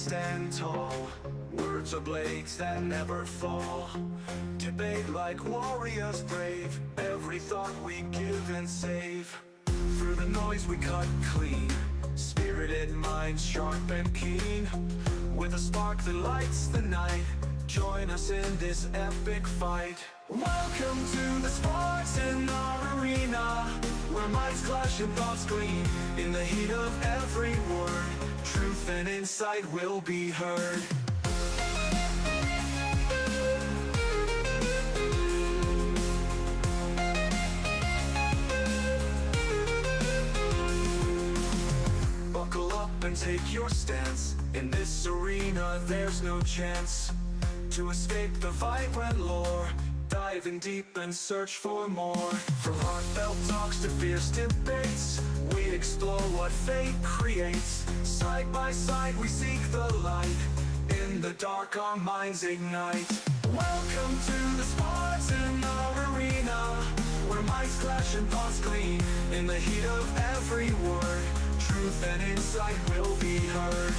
stand tall. Words are blades that never fall. Debate like warriors brave. Every thought we give and save. Through the noise we cut clean. Spirited minds sharp and keen. With a spark that lights the night. Join us in this epic fight. Welcome to the Spartan arena, where minds clash and thoughts gleam. In the heat of every word, truth and insight will be heard. Buckle up and take your stance. In this arena there's no chance to escape the vibrant lore. Dive in deep and search for more. From heartfelt talks to fierce debates, we explore what fate creates. Side by side we seek the light. In the dark our minds ignite. Welcome to the Spartan arena, where minds clash and thoughts gleam. In the heat of every word, truth and insight will be heard.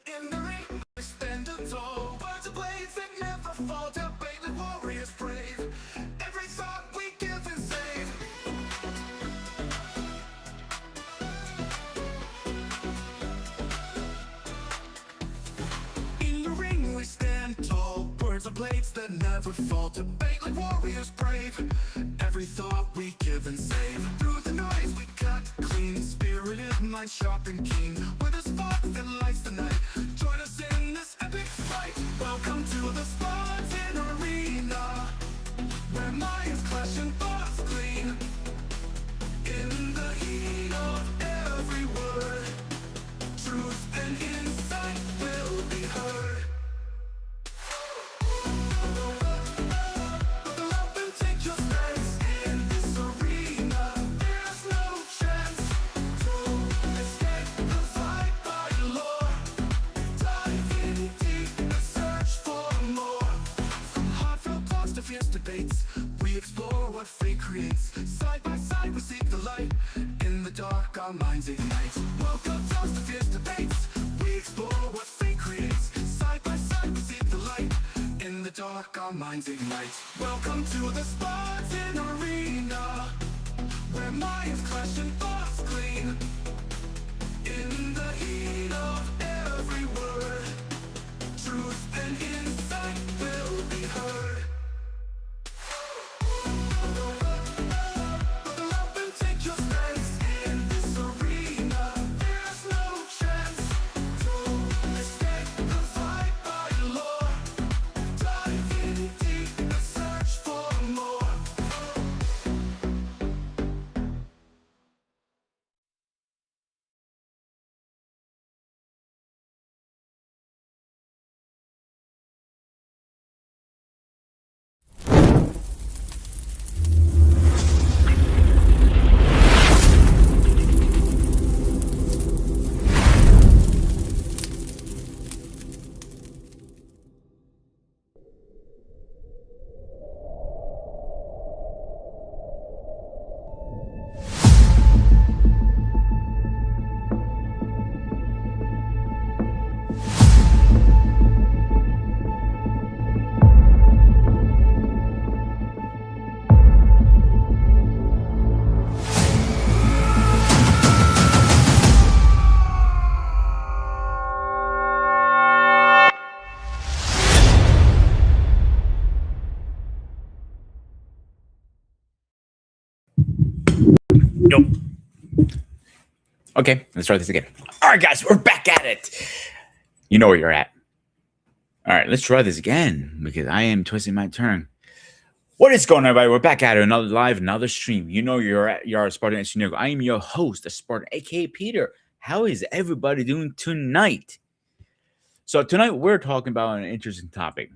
In the ring, we stand tall. Words of blades that never fall. Debate like warriors brave. Every thought we give and save. In the ring, we stand tall. Words of blades that never fall. Debate like warriors brave. Every thought we give and save. Through the noise, we cut clean. Spirited mind sharp and keen. With a spark that lights the night. Join us in this epic fight. Welcome to the Spartan arena, where minds clash and thoughts gleam. In the heat of every word, truth and insight will be heard. Buckle up and take your stance. In this arena, there's no chance to escape the fight by law. Dive in deep and search for more. From heartfelt talks to fierce debates, we explore what fate creates. Side by side we seek the light. In the dark our minds ignite. Welcome talks to fierce debates, we explore what fate creates. Side by side we seek the light. In the dark our minds ignite. Welcome to the Spartan arena, where minds clash and thoughts gleam. In the heat of every word, truth and insight will be heard. Buckle up and take your stance. In this arena, there's no chance to escape the fight by law. Dive in deep and search for more. Nope. Okay, let's try this again. All right, guys, we're back at it. You know where you're at. All right, let's try this again because I am twisting my turn. What is going on, everybody? We're back at it, another live, another stream. You know you're at Spartan HQ Network. I am your host, the Spartan, aka Peter. How is everybody doing tonight? So tonight we're talking about an interesting topic.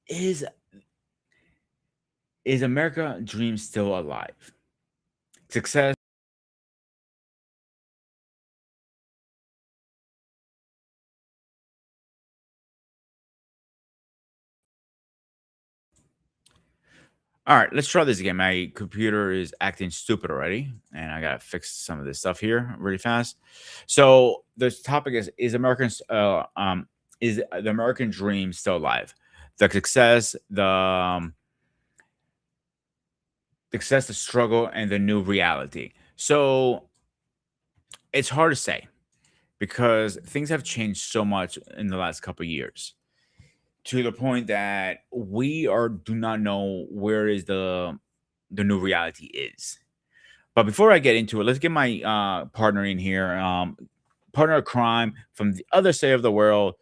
Is is America Dream still alive? Success. All right, let's try this again. My computer is acting stupid already, and I gotta fix some of this stuff here really fast. So this topic is Americans is the American dream still alive? The success, the struggle, and the new reality. So it's hard to say because things have changed so much in the last couple of years to the point that we are do not know where is the new reality is. But before I get into it, let's get my partner in here. Partner of crime from the other side of the world.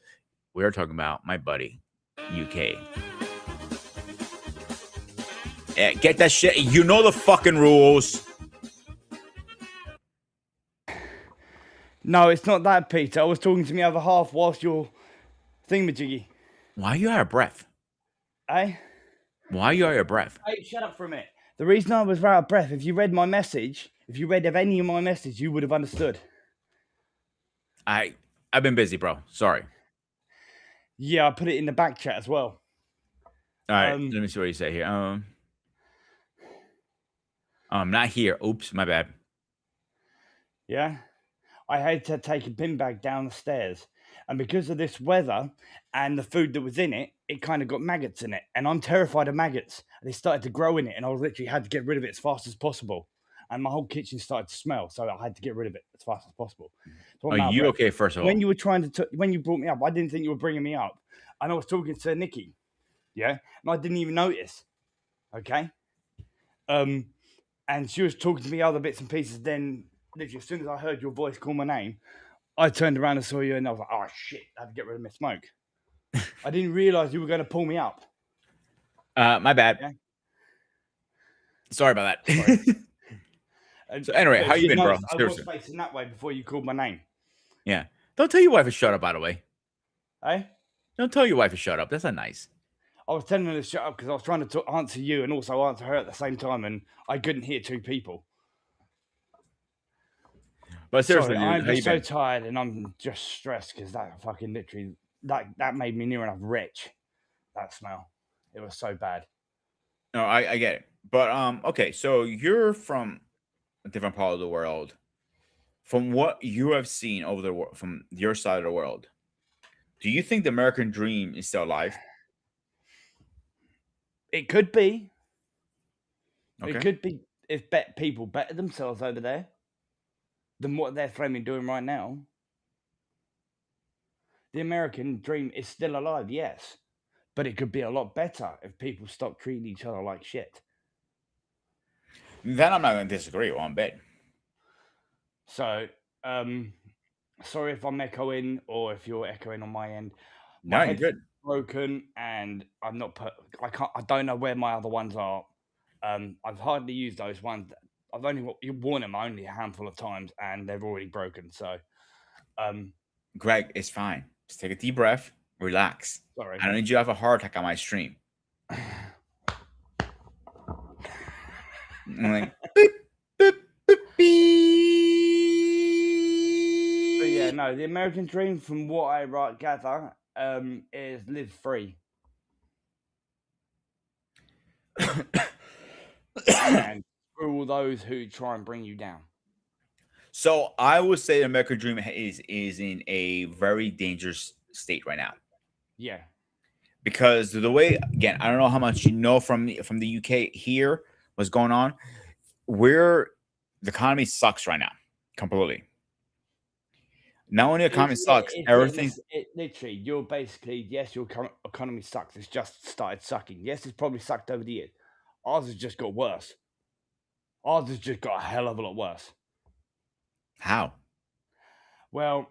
We're talking about my buddy, UK. Yeah, get that shit. You know the fucking rules. No, it's not that, Peter. I was talking to my other half whilst you're thingamajiggy. Why are you out of breath? Eh? Why are you out of breath? Hey, shut up for a minute. The reason I was out of breath, if you read my message, if you read of any of my message, you would have understood. I've been busy, bro. Sorry. Yeah, I put it in the back chat as well. All right, let me see what you say here. Not here. Oops, my bad. Yeah? I had to take a bin bag down the stairs. And because of this weather and the food that was in it, it kind of got maggots in it. And I'm terrified of maggots. They started to grow in it, and I literally had to get rid of it as fast as possible. And my whole kitchen started to smell, so I had to get rid of it as fast as possible. So Are I'm out of you breath. okay? First of all, When you were when you brought me up, I didn't think you were bringing me up. And I was talking to Nikki, yeah? And I didn't even notice, okay? And she was talking to me other bits and pieces. Then, literally, as soon as I heard your voice call my name, I turned around and saw you, and I was like, "Oh shit! I have to get rid of my smoke." I didn't realize you were going to pull me up. my bad. Yeah? Sorry about that. Sorry. So anyway, But how if you you'd been, bro? noticed, I was Seriously. facing that way before you called my name. Yeah. Don't tell your wife to shut up. By the way, Eh? don't tell your wife to shut up. That's not nice. I was telling her to shut up because I was trying to answer you and also answer her at the same time, and I couldn't hear two people. But seriously, Sorry, dude, I'm how you just so been? tired and I'm just stressed because that fucking literally that made me near enough rich. That smell, it was so bad. No, I get it. But okay, so you're from a different part of the world. From what you have seen over the from your side of the world, do you think the American dream is still alive? It could be. It Okay. could be if people better themselves over there than what they're framing doing right now. The American dream is still alive, yes, but it could be a lot better if people stop treating each other like shit. Then I'm not going to disagree one bit. So, sorry if I'm echoing or if you're echoing on my end. My No, you're headphone's good. broken, and I'm not put. I can't. I don't know where my other ones are. I've hardly used those ones. I've only worn them only a handful of times, and they're already broken. So, Greg, it's fine. Just take a deep breath, relax. sorry. I don't need you to have a heart attack on my stream. I'm like, beep, beep, beep, But yeah, beep. no, the American dream, from what I gather, is live free and screw all those who try and bring you down. So I would say the American dream is in a very dangerous state right now Yeah, because the way again I don't know how much you know from the UK here what's going on. Where the economy sucks right now completely. Not only the economy sucks, it's hitting everything. us. It literally, you're basically yes, your current economy sucks. It's just started sucking. Yes, it's probably sucked over the years. Ours has just got worse. Ours has just got a hell of a lot worse. How? Well,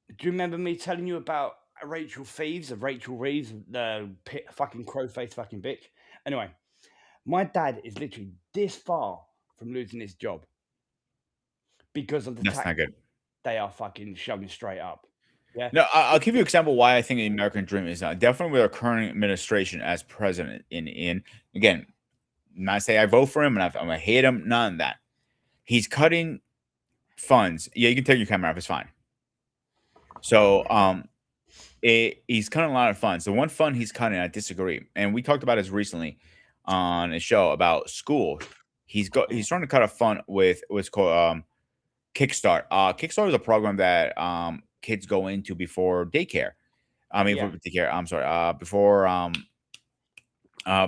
do you remember me telling you about Rachel Thieves of Rachel Reeves, the fucking crow face fucking bitch. Anyway, my dad is literally this far from losing his job because of the That's not tax good. they are fucking shoving straight up. Yeah. No, I'll give you an example why I think the American dream is not definitely with our current administration as president. In again, not say I vote for him and I'm gonna hate him. None of that. He's cutting funds. Yeah, you can take your camera off. It's fine. So, he's cutting a lot of funds. The one fund he's cutting, I disagree, and we talked about this recently on a show about school. He's trying to cut a fund with what's called Kickstart. Kickstart is a program that kids go into before daycare. I mean, Yeah. before daycare. I'm sorry. Before uh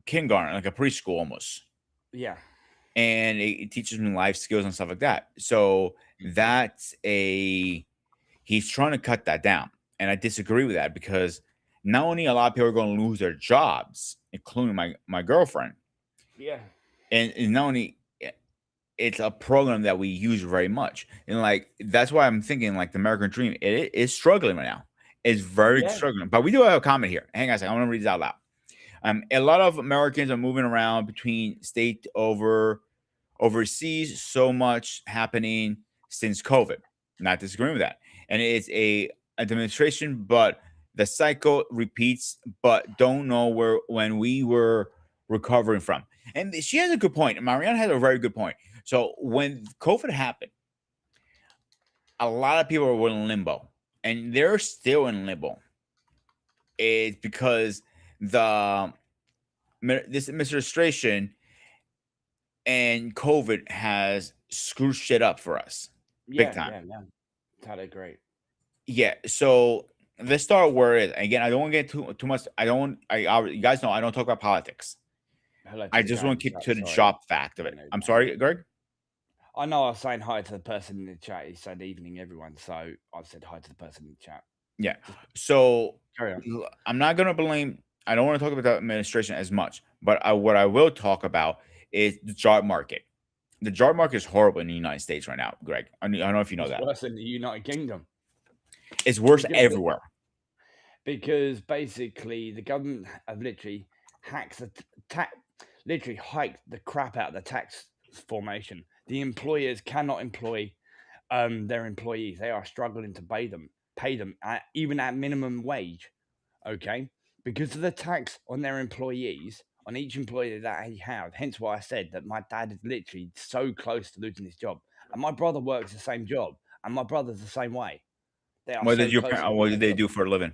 kindergarten, like a preschool almost, Yeah. and it teaches them life skills and stuff like that. So that's a he's trying to cut that down, and I disagree with that because not only a lot of people are going to lose their jobs, including my girlfriend, Yeah. and not only it's a program that we use very much, and like that's why I'm thinking like the American Dream it is struggling right now. It's very Yeah. struggling, but we do have a comment here. Hang on a second, I want to read this out loud. A lot of Americans are moving around between state overseas. So much happening since COVID. Not disagreeing with that. And it's a demonstration, but the cycle repeats, but don't know where when we were recovering from. And she has a good point. Mariana has a very good point. So when COVID happened, a lot of people were in limbo, and they're still in limbo. It's because the this administration and COVID has screwed shit up for us big Yeah. time. Yeah. Yeah. Totally great. Yeah. So let's start where it is. Again, I don't want to get too much. I don't. You guys know I don't talk about politics. Hello I to the just guy in want the to keep chat. to the Sorry. job fact of it. No, I'm no. sorry, Greg. I know I was saying hi to the person in the chat. He said evening, everyone. So I said hi to the person in the chat. Yeah. Just So carry on. I'm not gonna blame. I don't want to talk about the administration as much, but what I will talk about is the job market. The job market is horrible in the United States right now, Greg. I don't know if you know It's that. worse in the United Kingdom It's worse because everywhere. basically the government have literally hacked the literally hiked the crap out of the tax formation. The employers cannot employ their employees. They are struggling to pay them even at minimum wage. Okay, because of the tax on their employees, on each employee that they have. Hence why I said that my dad is literally so close to losing his job, and my brother works the same job, and my brother's the same way. They are What did so close to what losing did their they job. do for a living?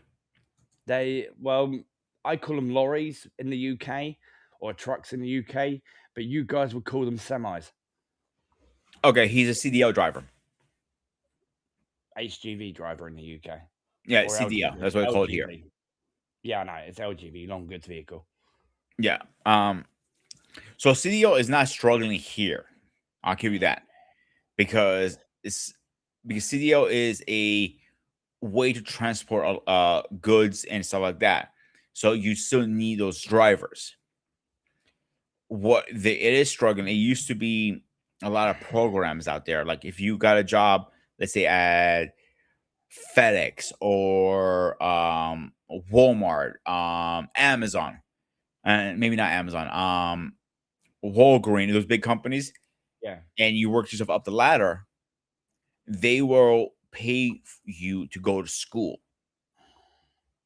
Well, I call them lorries in the UK or trucks in the UK, but you guys would call them semis, Okay, he's a CDL driver. HGV driver in the UK, Yeah, or CDL. LGV. That's what I call it here. LGV. Yeah, I know it's LGV, long goods vehicle. Yeah. So CDL is not struggling here. I'll give you that because it's because CDL is a way to transport goods and stuff like that. So you still need those drivers. It is struggling. It used to be a lot of programs out there. Like if you got a job, let's say at FedEx or Walmart, Amazon, and maybe not Amazon, Walgreens, those big companies, Yeah. and you work yourself up the ladder, they will pay you to go to school.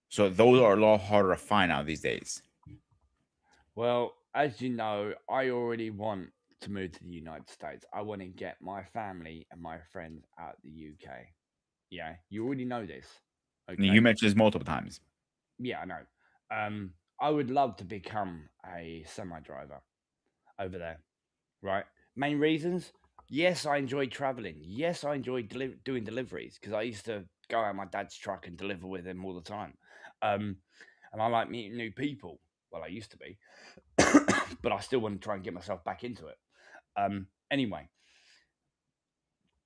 So those are a lot harder to find out these days. Well, as you know, I already want to move to the United States. I want to get my family and my friends out the UK. Yeah, you already know this. And you Okay. mentioned this multiple times. Yeah, I know. I would love to become a semi driver over there, right? Main reasons? Yes, I enjoy traveling. Yes, I enjoy doing deliveries because I used to go out my dad's truck and deliver with him all the time. Um, and I like meeting new people. Well, I used to be, but I still want to try and get myself back into it. Anyway,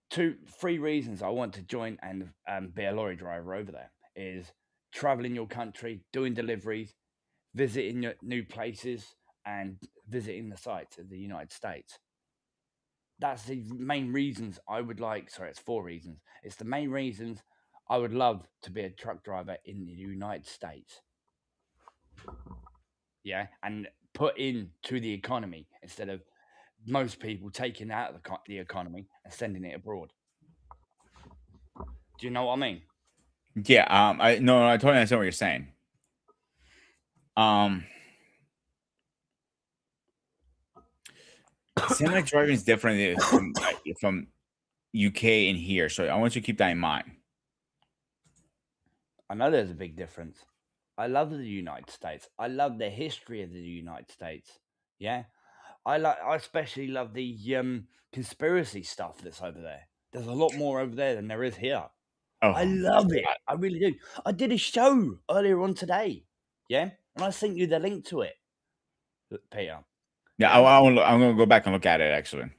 three reasons I want to join and be a lorry driver over there is traveling your country, doing deliveries, visiting new places, and visiting the sites of the United States. That's the main reasons I would like. Sorry, it's four reasons. It's the main reasons I would love to be a truck driver in the United States. Yeah, and put into the economy instead of most people taking out of the economy and sending it abroad. Do you know what I mean? Yeah. I no, I totally understand what you're saying. Um, Semi driving is different from UK and here, so I want you to keep that in mind. I know there's a big difference. I love the United States. I love the history of the United States. Yeah, I especially love the conspiracy stuff that's over there. There's a lot more over there than there is here. I Oh, love it. I really do. I did a show earlier on today. Yeah, and I sent you the link to it, Peter. yeah. Yeah, I'm gonna go back and look at it actually.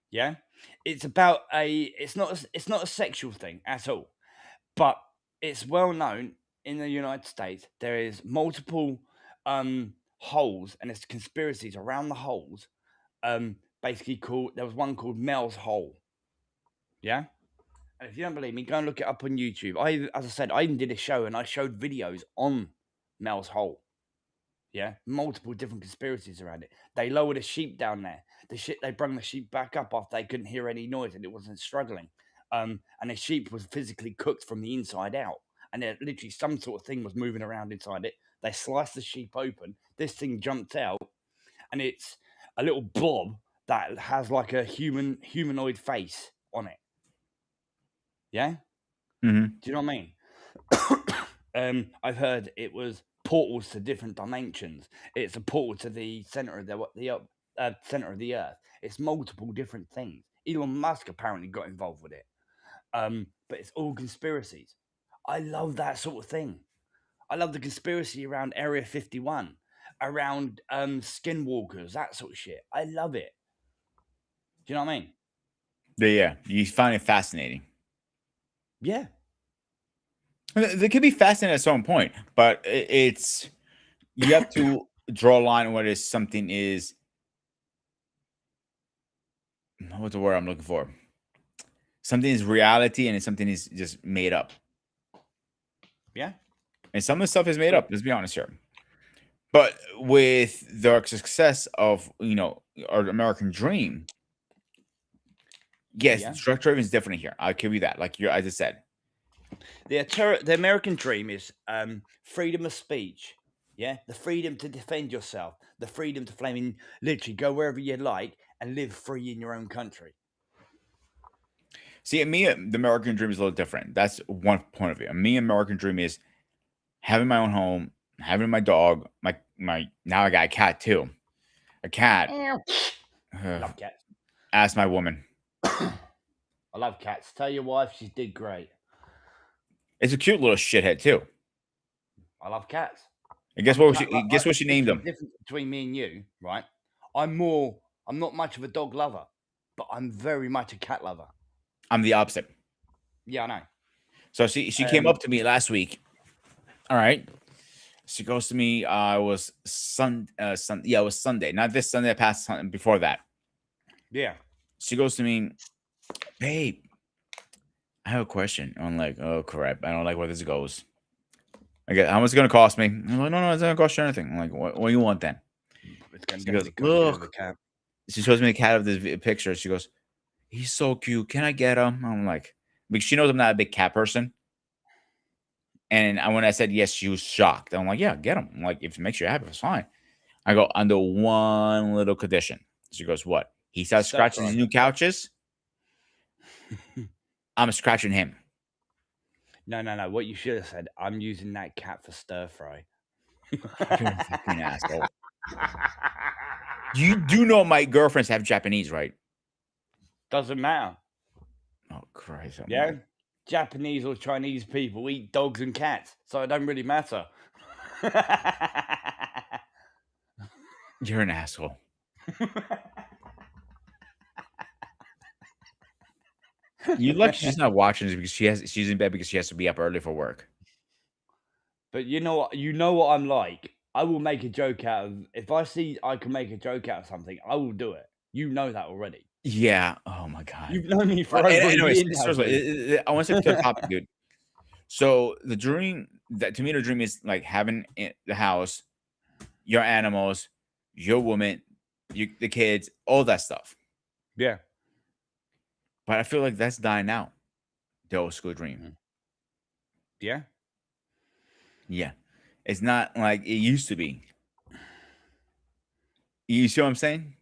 yeah. It's about It's not a sexual thing at all, but it's well known in the United States. There is multiple holes, and it's conspiracies around the holes. Basically called there was one called Mel's Hole. Yeah. And if you don't believe me, go and look it up on YouTube. As I said, I even did a show and I showed videos on Mel's Hole. Yeah, multiple different conspiracies around it. They lowered a sheep down there. They brought the sheep back up after they couldn't hear any noise and it wasn't struggling. And the sheep was physically cooked from the inside out, and there literally some sort of thing was moving around inside it. They sliced the sheep open. This thing jumped out, and it's a little blob that has like a humanoid face on it. Yeah, Hmm. do you know what I mean? I've heard it was portals to different dimensions. It's a portal to the center of the center of the earth. It's multiple different things. Elon Musk apparently got involved with it. But it's all conspiracies. I love that sort of thing. I love the conspiracy around Area 51, around skinwalkers, that sort of shit. I love it. Do you know what I mean? Yeah, you find it fascinating. Yeah. They could be fascinating at some point, but it's you have to draw a line on what is something is. What's the word I'm looking for? Something is reality and something is just made up. Yeah. And some of the stuff is made up. Let's be honest here. But with the success of our American dream, yes, Yeah. truck driving is different here. I'll give you that. Like you, as I said, The American dream is freedom of speech. Yeah, the freedom to defend yourself, the freedom to literally go wherever you like and live free in your own country. see, me, the American dream is a little different. That's one point of view. Me, American dream is having my own home, having my dog, my now I got a cat too. A cat. Love cats. Ask my woman. I love cats. Tell your wife she did great. It's a cute little shithead too. I love cats. And guess I'm a what? cat Guess what she named the him? difference between me and you, right? I'm not much of a dog lover, but I'm very much a cat lover. I'm the opposite. Yeah, I know. So she came up to me last week. All right. She goes to me. It was yeah, it was Sunday. Not this Sunday, past Sunday, before that. Yeah. She goes to me, babe, I have a question. I'm like, oh crap, I don't like where this goes. I get how much it's gonna cost me. I'm like, no, it's not gonna cost you anything. I'm like, what do you want then? It's going She to goes, cost you the look. cat. She shows me the cat of this picture. She goes, he's so cute. Can I get him? I'm like, because she knows I'm not a big cat person. And when I said yes, she was shocked. I'm like, yeah, get him. I'm like, if it makes you happy, it's fine. I go, under one little condition. She goes, what? He starts Stir scratching fry. his new couches. I'm scratching him. No. What you should have said, I'm using that cat for stir fry. You're a fucking asshole. You do know my girlfriends have Japanese, right? Doesn't matter. Oh, Christ. Yeah. Japanese or Chinese people eat dogs and cats, so it don't really matter. You're an asshole. You lucky she's not watching this because she's in bed because she has to be up early for work. But you know what I'm like. I will make a joke out of if I see I can make a joke out of something, I will do it. You know that already. Yeah. Oh my God. You've known me for Well, over a anyways, year now, dude. seriously, I want to say to the topic, dude. So the dream that to me the dream is like having the house, your animals, your woman, the kids, all that stuff. Yeah. But I feel like that's dying out. The old school dream. Mhm. Yeah. Yeah. It's not like it used to be. You see what I'm saying?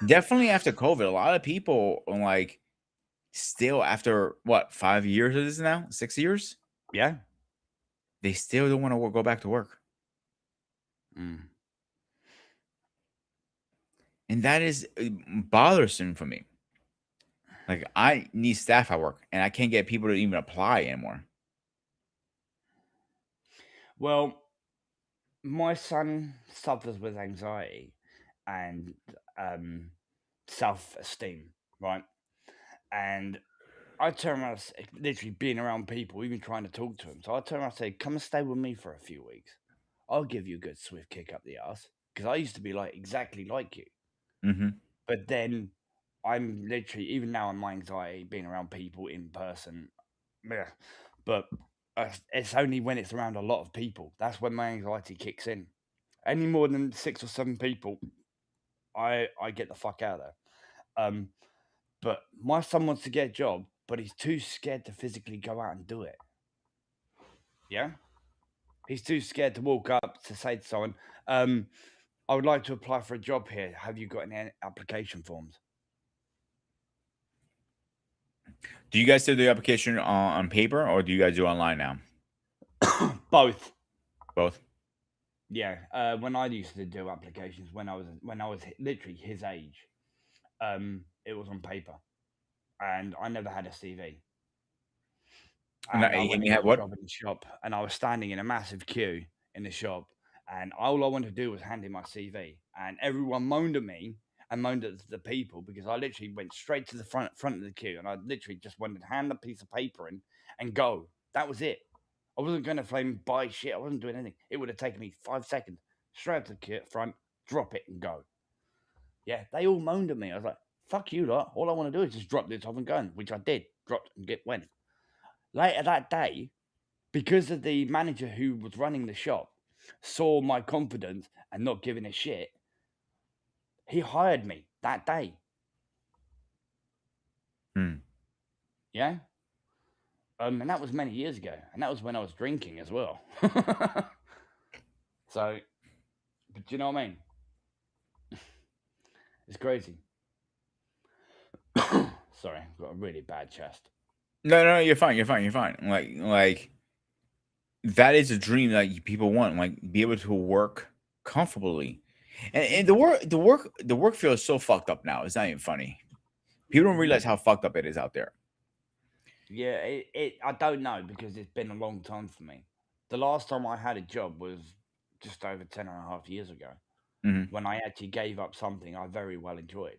Definitely after COVID, a lot of people are like still after what 5 years of this now, 6 years, Yeah. they still don't want to go back to work, Mm. and that is bothersome for me. Like I need staff at work, and I can't get people to even apply anymore. Well, my son suffers with anxiety and um, self-esteem, right? And I turn around, literally being around people, even trying to talk to him. So I turn around and say, "Come and stay with me for a few weeks. I'll give you a good swift kick up the ass." Because I used to be like exactly like you, Hmm. but then I'm literally even now on my anxiety being around people in person. Yeah, but it's only when it's around a lot of people that's when my anxiety kicks in. Any more than 6 or 7 people, I get the fuck out of there. Um, but my son wants to get a job, but he's too scared to physically go out and do it. Yeah, he's too scared to walk up to say to someone, "I would like to apply for a job here. Have you got any application forms?" Do you guys do the application on paper or do you guys do online now? Both. Both. Yeah. When I used to do applications when I was literally his age, it was on paper, and I never had a CV. And I And went you and have got a what? job in the shop, and I was standing in a massive queue in the shop, and all I wanted to do was hand in my CV, and everyone moaned at me and moaned at the people because I literally went straight to the front of the queue, and I literally just wanted to hand a piece of paper in and go. That was it. I wasn't going to flame buy shit. I wasn't doing anything. It would have taken me 5 seconds, straight up to the queue front, drop it, and go. Yeah, they all moaned at me. I was like, "Fuck you lot! All I want to do is just drop this off and go," which I did. Dropped and went. Later that day, because of the manager who was running the shop saw my confidence and not giving a shit, he hired me that day. Hmm. Yeah. And that was many years ago. And that was when I was drinking as well. So, but you know what I mean? It's crazy. Sorry, I've got a really bad chest. No, you're fine. You're fine. You're fine. Like that is a dream that people want. Like be able to work comfortably, and the work field is so fucked up now. It's not even funny. People don't realize how fucked up it is out there. Yeah, I don't know because it's been a long time for me. The last time I had a job was just over 10.5 years ago Hmm. when I actually gave up something I very well enjoyed.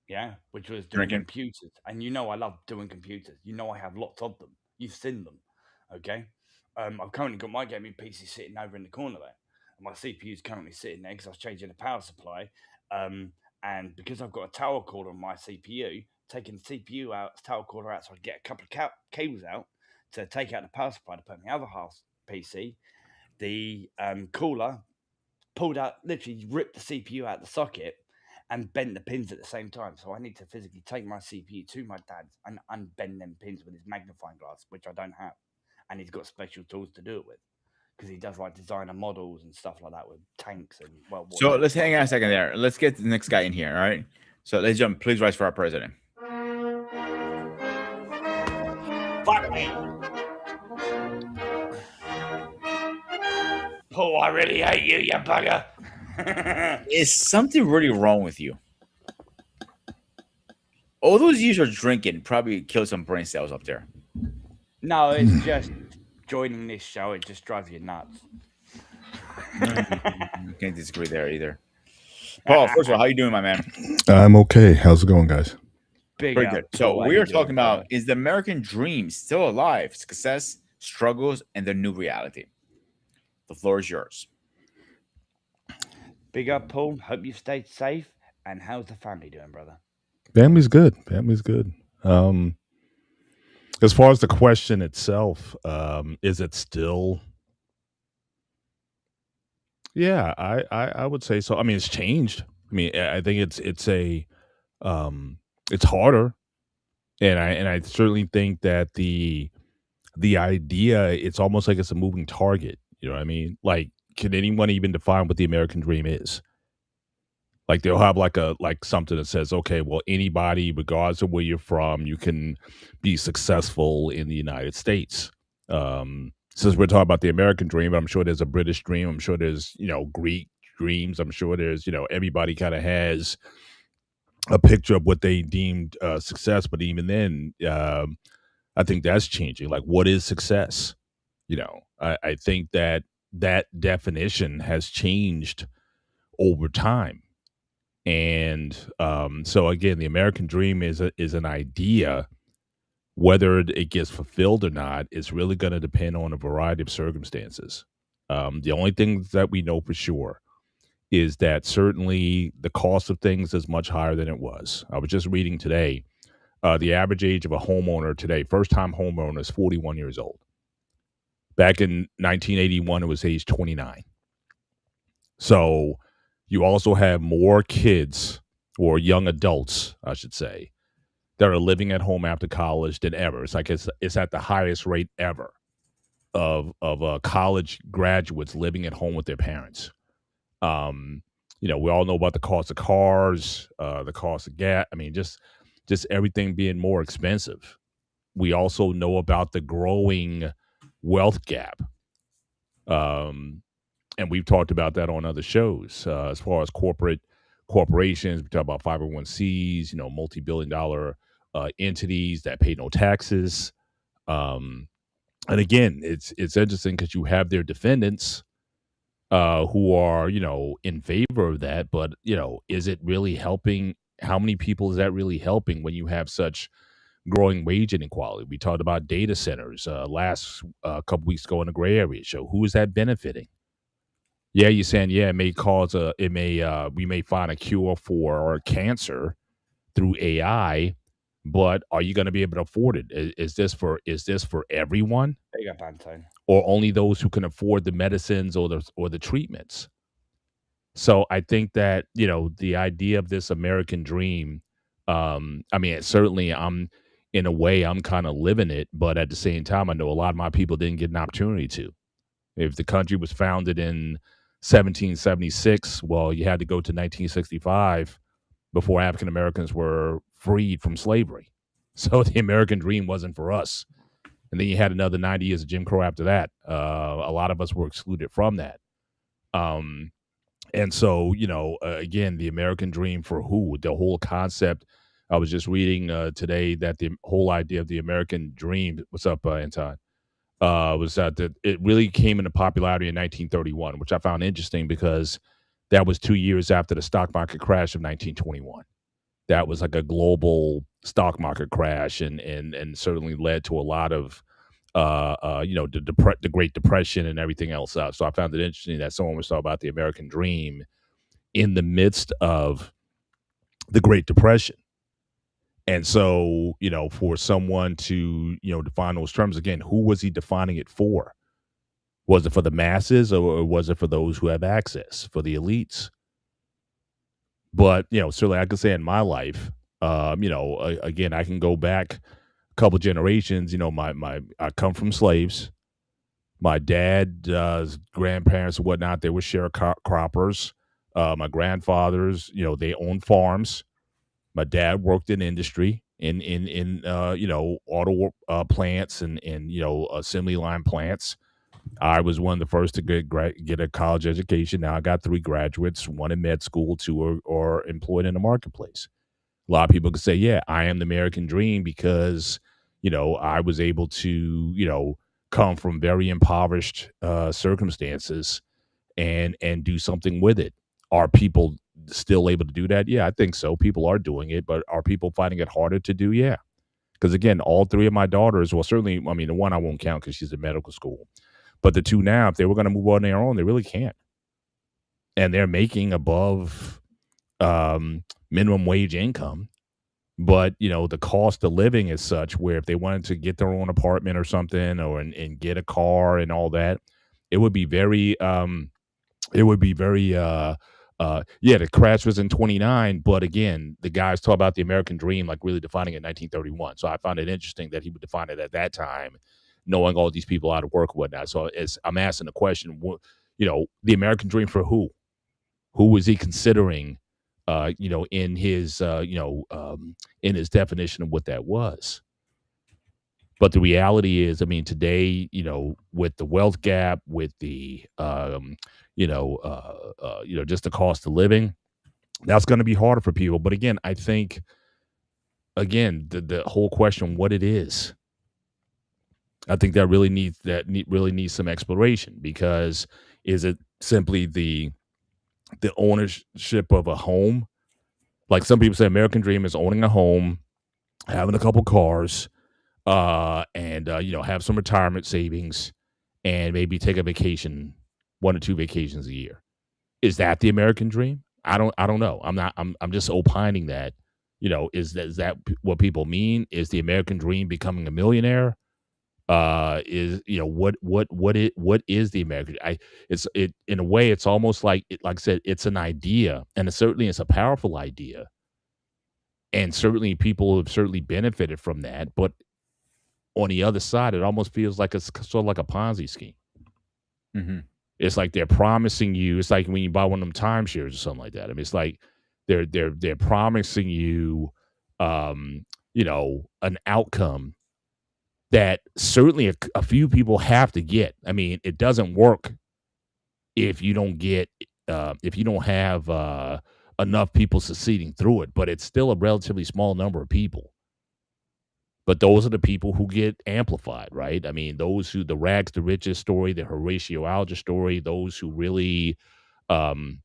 Yeah, which was doing Drinking. computers. And you know I love doing computers. You know I have lots of them. You've seen them. Okay. I've currently got my gaming PC sitting over in the corner there. And my CPU is currently sitting there because I was changing the power supply. And because I've got a tower cord on my CPU, taking the CPU out, tower cord out, so I get a couple of cables out to take out the power supply to put in the other half PC. The cooler pulled out, literally ripped the CPU out the socket and bent the pins at the same time. So I need to physically take my CPU to my dad's and unbend them pins with his magnifying glass, which I don't have. And he's got special tools to do it with because he does like designer models and stuff like that with tanks and World War So II let's hang tanks. on a second there. Let's get the next guy in here. All right. So ladies and gentlemen, please rise for our president. Fuck me! Paul, I really hate you, you bugger! Is something really wrong with you? All those years of drinking probably killed some brain cells up there. No, it's just joining this show, it just drives you nuts. I can't disagree there either. Paul, first of all, how you doing, my man? I'm okay. How's it going, guys? Big Pretty up, good. So Paul. How we you are talking doing, brother? about is the American dream still alive? Success, struggles, and the new reality. The floor is yours. Big up, Paul. Hope you stayed safe. And how's the family doing, brother? Family's good. Family's good. As far as the question itself, is it still? Yeah, I would say so. I mean, it's changed. I mean, I think um, it's harder, and I certainly think that the idea, it's almost like it's a moving target. You know what I mean? Like, can anyone even define what the American dream is? Like, they'll have like something that says, okay, well, anybody, regardless of where you're from, you can be successful in the United States. Since we're talking about the American dream, I'm sure there's a British dream. I'm sure there's, Greek dreams. I'm sure there's, everybody kind of has a picture of what they deemed success. But even then, I think that's changing. Like, what is success? I think that that definition has changed over time. And so again, the American dream is an idea. Whether it gets fulfilled or not is really going to depend on a variety of circumstances. The only thing that we know for sure is that certainly the cost of things is much higher than it was. I was just reading today, the average age of a homeowner today, first time homeowner, is 41 years old. Back in 1981, it was age 29. So you also have more kids, or young adults, I should say, that are living at home after college than ever. It's like it's at the highest rate ever of college graduates living at home with their parents. Um, we all know about the cost of cars, the cost of gas. I mean, just everything being more expensive. We also know about the growing wealth gap. And we've talked about that on other shows, as far as corporations. We talk about 501(c)s, multi-billion-dollar entities that pay no taxes. Um, and again, it's interesting because you have their defendants who are, in favor of that. But, is it really helping? How many people is that really helping when you have such growing wage inequality? We talked about data centers last couple weeks ago in the gray area show. Who is that benefiting? Yeah, you're saying, yeah, we may find a cure for cancer through AI, but are you going to be able to afford it? Is this for everyone, There you go, Pantone. or only those who can afford the medicines or the treatments? So I think that, the idea of this American dream, I mean, certainly in a way, I'm kind of living it, but at the same time, I know a lot of my people didn't get an opportunity to. If the country was founded in 1776, well, you had to go to 1965 before African Americans were freed from slavery. So the American dream wasn't for us. And then you had another 90 years of Jim Crow after that. A lot of us were excluded from that. And so, again, the American dream for who? The whole concept. I was just reading today that the whole idea of the American dream. What's up, Anton? Was that it really came into popularity in 1931, which I found interesting because that was 2 years after the stock market crash of 1921. That was like a global stock market crash, and certainly led to a lot of the Great Depression and everything else. So I found it interesting that someone was talking about the American dream in the midst of the Great Depression. And so, for someone to, define those terms again, who was he defining it for? Was it for the masses, or was it for those who have access, for the elites? But, certainly I could say in my life, again, I can go back a couple generations. I come from slaves. My dad's grandparents and whatnot, they were sharecroppers. My grandfathers, they owned farms. My dad worked in industry, in auto plants and assembly line plants. I was one of the first to get a college education. Now I got 3 graduates, one in med school, 2 are employed in the marketplace. A lot of people could say, yeah, I am the American dream because, I was able to, come from very impoverished circumstances and do something with it. Are people still able to do that? Yeah, I think so. People are doing it, but are people finding it harder to do? Yeah. Because again, all 3 of my daughters, well, certainly, I mean, the one I won't count because she's in medical school, but the 2 now, if they were going to move on their own, they really can't. And they're making above minimum wage income, But the cost of living is such where if they wanted to get their own apartment or something, or and get a car and all that, it would be very yeah, the crash was in 29, but again, the guys talk about the American dream like really defining it in 1931. So I found it interesting that he would define it at that time, knowing all these people out of work and whatnot. So as I'm asking the question, the American dream for who? Who was he considering, in his, in his definition of what that was? But the reality is, I mean, today, with the wealth gap, with the, just the cost of living, that's going to be harder for people. But again, I think, the whole question, what it is, I think that really needs some exploration, because is it simply the ownership of a home? Like some people say, American dream is owning a home, having a couple cars, and have some retirement savings, and maybe take a vacation, 1 or 2 vacations a year. Is that the American dream? I don't know. I'm just opining that, is that what people mean? Is the American dream becoming a millionaire? What is the American? It in a way, it's almost like like I said, it's an idea, and it's a powerful idea, and certainly people have certainly benefited from that. But on the other side, it almost feels like it's sort of like a Ponzi scheme. Hmm. It's like they're promising you. It's like when you buy one of them timeshares or something like that. I mean, it's like they're promising you, an outcome that certainly a few people have to get. I mean, it doesn't work if you don't get, if you don't have enough people succeeding through it. But it's still a relatively small number of people. But those are the people who get amplified, right? I mean, the rags to riches story, the Horatio Alger story, those who really, um,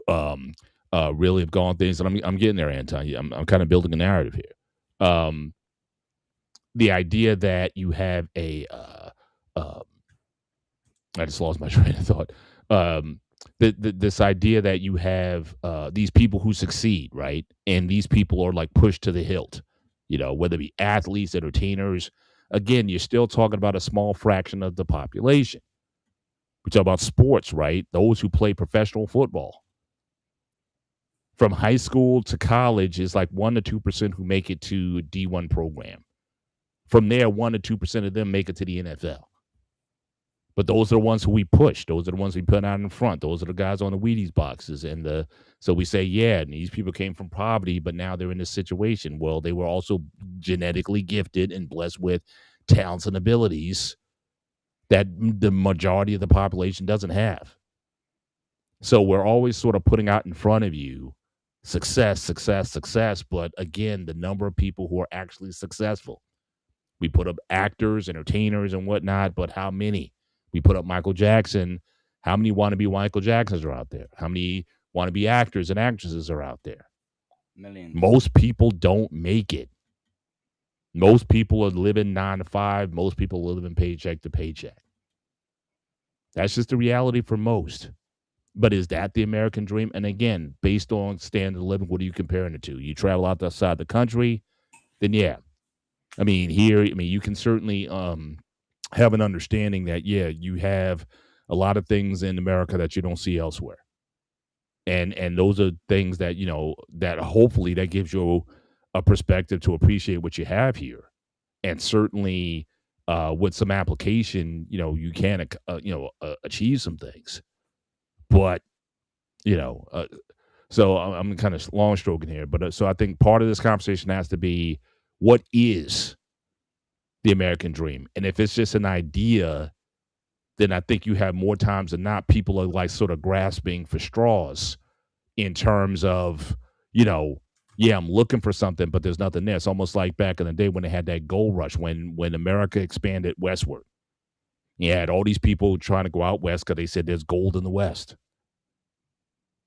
um, really have gone things. And I'm getting there, Anton. I'm kind of building a narrative here. The idea that you have uh, I just lost my train of thought. Um, this idea that you have these people who succeed, right? And these people are like pushed to the hilt, whether it be athletes, entertainers. Again, you're still talking about a small fraction of the population. We talk about sports, right? Those who play professional football. From high school to college is like 1 to 2% who make it to a D1 program. From there, 1 to 2% of them make it to the NFL. But those are the ones who we push. Those are the ones we put out in front. Those are the guys on the Wheaties boxes. So we say, yeah, and these people came from poverty, but now they're in this situation. Well, they were also genetically gifted and blessed with talents and abilities that the majority of the population doesn't have. So we're always sort of putting out in front of you success, success, success. But again, the number of people who are actually successful. We put up actors, entertainers, and whatnot, but how many? We put up Michael Jackson. How many wannabe Michael Jacksons are out there? How many wannabe actors and actresses are out there? Millions. Most people don't make it. Most people are living 9 to 5. Most people are living paycheck to paycheck. That's just the reality for most. But is that the American dream? And again, based on standard of living, what are you comparing it to? You travel outside the country, then yeah. I mean, you can certainly have an understanding that, yeah, you have a lot of things in America that you don't see elsewhere. And those are things that, that hopefully that gives you a perspective to appreciate what you have here. And certainly with some application, you can, achieve some things. But, so I'm kind of long stroking here. But so I think part of this conversation has to be, what is the American dream? And if it's just an idea, then I think you have more times than not, people are like sort of grasping for straws in terms of, yeah, I'm looking for something, but there's nothing there. It's almost like back in the day when they had that gold rush, when America expanded westward. You had all these people trying to go out west because they said there's gold in the West.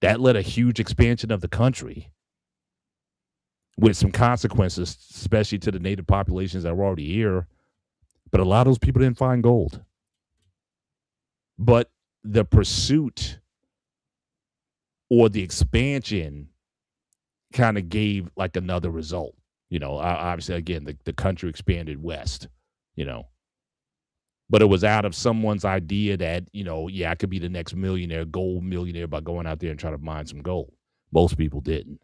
That led a huge expansion of the country, with some consequences, especially to the native populations that were already here. But a lot of those people didn't find gold. But the pursuit or the expansion kind of gave like another result. Obviously, again, the country expanded west, but it was out of someone's idea that, yeah, I could be the next millionaire, gold millionaire by going out there and trying to mine some gold. Most people didn't.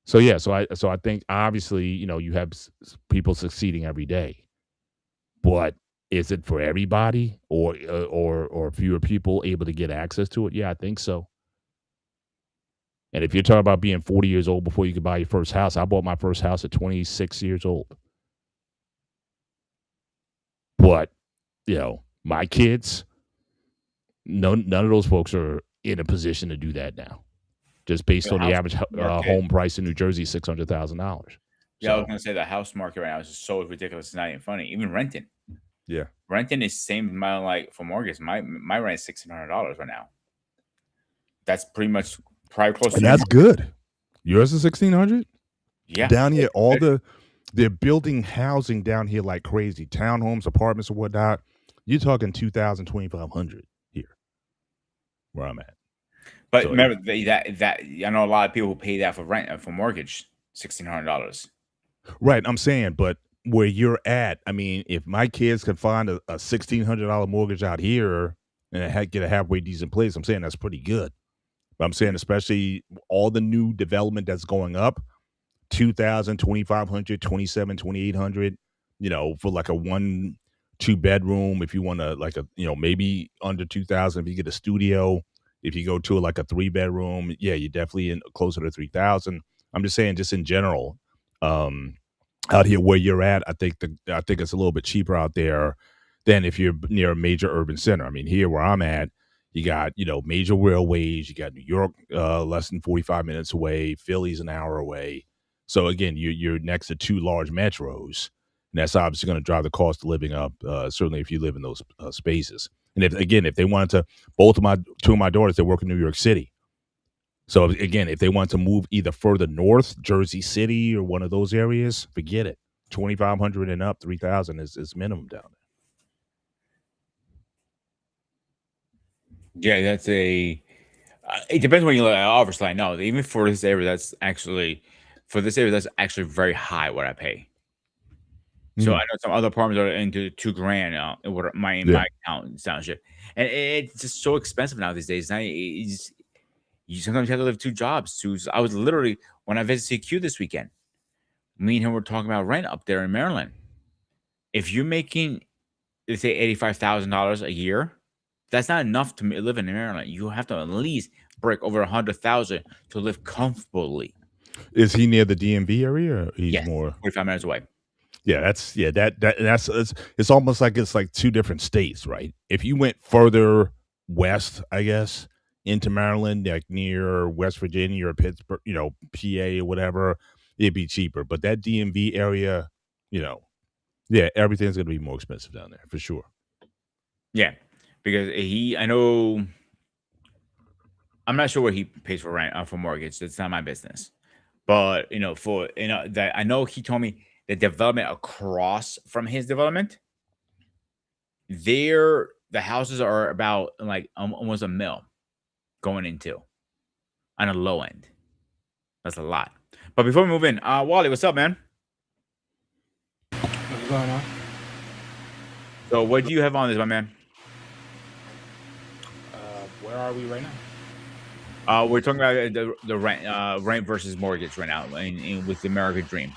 So yeah, so I think obviously, you have people succeeding every day, but is it for everybody, or fewer people able to get access to it? Yeah, I think so. And if you're talking about being 40 years old before you could buy your first house, I bought my first house at 26 years old. But, my kids, none of those folks are in a position to do that now. Just based The on the house average market. home price in New Jersey, $600,000. Yeah, I was So, gonna say the house market right now is just so ridiculous. It's not even funny. Even renting. yeah. Renting is same amount like for mortgage. My rent is $1,600 right now. That's pretty much probably close to And your that's mortgage. good. Yours is 1,600? Yeah. Down here, Good. they're building housing down here like crazy. Townhomes, apartments, or whatnot. You're talking 2,000, 2,500 here, where I'm at. But So, remember that I know a lot of people who pay that for rent for mortgage, $1,600. right, I'm saying, but where you're at, I mean, if my kids can find a $1,600 mortgage out here and get a halfway decent place, I'm saying that's pretty good. But I'm saying, especially all the new development that's going up, 2,000, 2,500, 27, 2,800, for like a 1-2 bedroom. If you want to, like, maybe under 2,000, if you get a studio. If you go to like a 3-bedroom, yeah, you're definitely in closer to 3,000. I'm just saying, just in general, out here where you're at, I think it's a little bit cheaper out there than if you're near a major urban center. I mean, here where I'm at, you got, major railways, you got New York less than 45 minutes away, Philly's an hour away. So again, you're next to 2 large metros, and that's obviously going to drive the cost of living up, certainly if you live in those spaces. And if they wanted to, two of my daughters, they work in New York City. So again, if they want to move either further north, Jersey City or one of those areas, forget it. 2,500 and up, 3,000 is minimum down Yeah, that's a. It depends when you look at. Obviously, I know even for this area, that's actually very high what I pay. So I there. know some other apartments are into $2,000. What in Yeah. my account township, and it's just so expensive now these days. Now you sometimes have to live 2 jobs. I was literally when I visited CQ this weekend. Me and him were talking about rent up there in Maryland. If you're making, let's say, $85,000 a year, that's not enough to live in Maryland. You have to at least break over 100,000 to live comfortably. Is he near the DMV area, or he's Yes, more? 45 minutes away. Yeah, that's it's almost like it's like 2 different states, right? If you went further west, I guess, into Maryland, like near West Virginia or Pittsburgh, PA or whatever, it'd be cheaper. But that DMV area, yeah, everything's gonna be more expensive down there for sure. Yeah, because I know, I'm not sure what he pays for rent for mortgage. That's not my business. But for that I know he told me the development across from his development, the houses are about like almost a mil going into on a low end. That's a lot. But before we move in, Wally, what's up, man? What's going on? So what do you have on this, my man? Where are we right now? We're talking about the rent versus mortgage right now with the American Dream.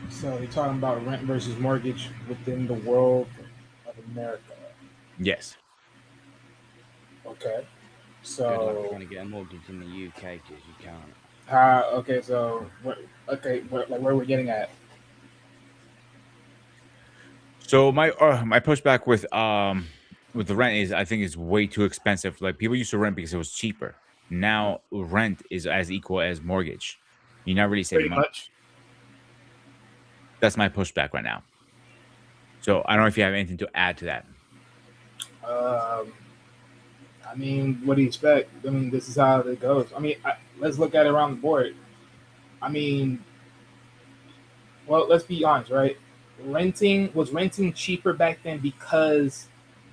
So you're talking about rent versus mortgage within the world of America. Yes. Okay. Good luck So, trying to get a mortgage in the UK because you can't. okay. So, where we're getting at? So my pushback with the rent is I think it's way too expensive. Like people used to rent because it was cheaper. Now rent is as equal as mortgage. You're not really saving Pretty money. much. That's my pushback right now. So I don't know if you have anything to add to that. I mean, what do you expect? I mean, this is how it goes. I mean, let's look at it around the board. I mean, well, let's be honest, right? Was renting cheaper back then because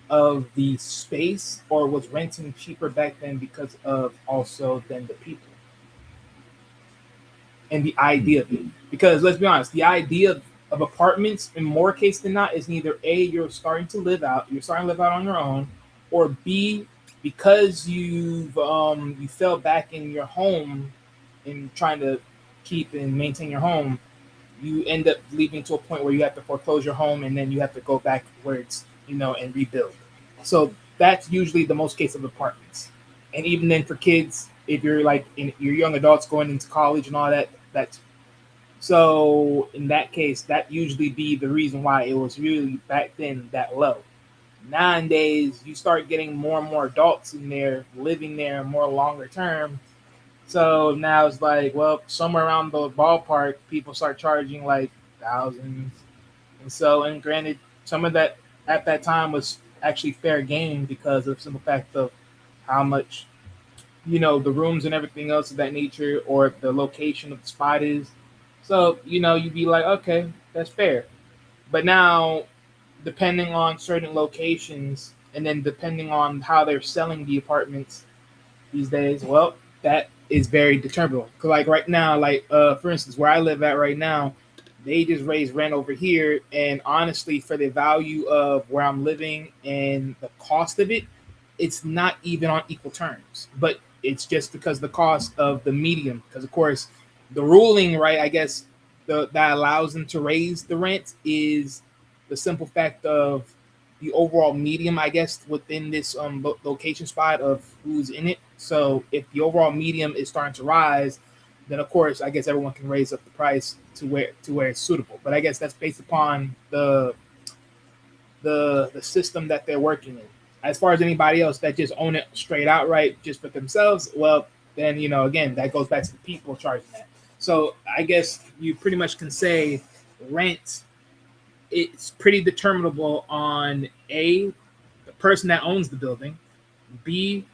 of the space, or was renting cheaper back then because of also then the people? and the idea of it. Because let's be honest, the idea of apartments in more case than not is neither A, you're starting to live out, on your own, or B, because you fell back in your home in trying to keep and maintain your home, you end up leaving to a point where you have to foreclose your home and then you have to go back where it's and rebuild. So that's usually the most case of apartments. And even then for kids, if you're like in your young adults going into college and all that, that's so in that case, that usually be the reason why it was really back then that low. Nowadays, you start getting more and more adults in there living there more longer term. So now it's like, well, somewhere around the ballpark, people start charging like thousands. And so, and granted, some of that at that time was actually fair game because of the simple fact of how much, the rooms and everything else of that nature or the location of the spot is. So, you'd be like, okay, that's fair. But now, depending on certain locations and then depending on how they're selling the apartments these days, well, that is very determinable. 'Cause like right now, like for instance, where I live at right now, they just raised rent over here, and honestly, for the value of where I'm living and the cost of it, it's not even on equal terms. But it's just because the cost of the medium, because of course, the ruling, right? I guess that allows them to raise the rent is the simple fact of the overall medium, I guess, within this location spot of who's in it. So if the overall medium is starting to rise, then of course I guess everyone can raise up the price to where it's suitable. But I guess that's based upon the system that they're working in. As far as anybody else that just own it straight outright just for themselves, well, then again that goes back to the people charging that. So I guess you pretty much can say rent. It's pretty determinable on A, the person that owns the building. B,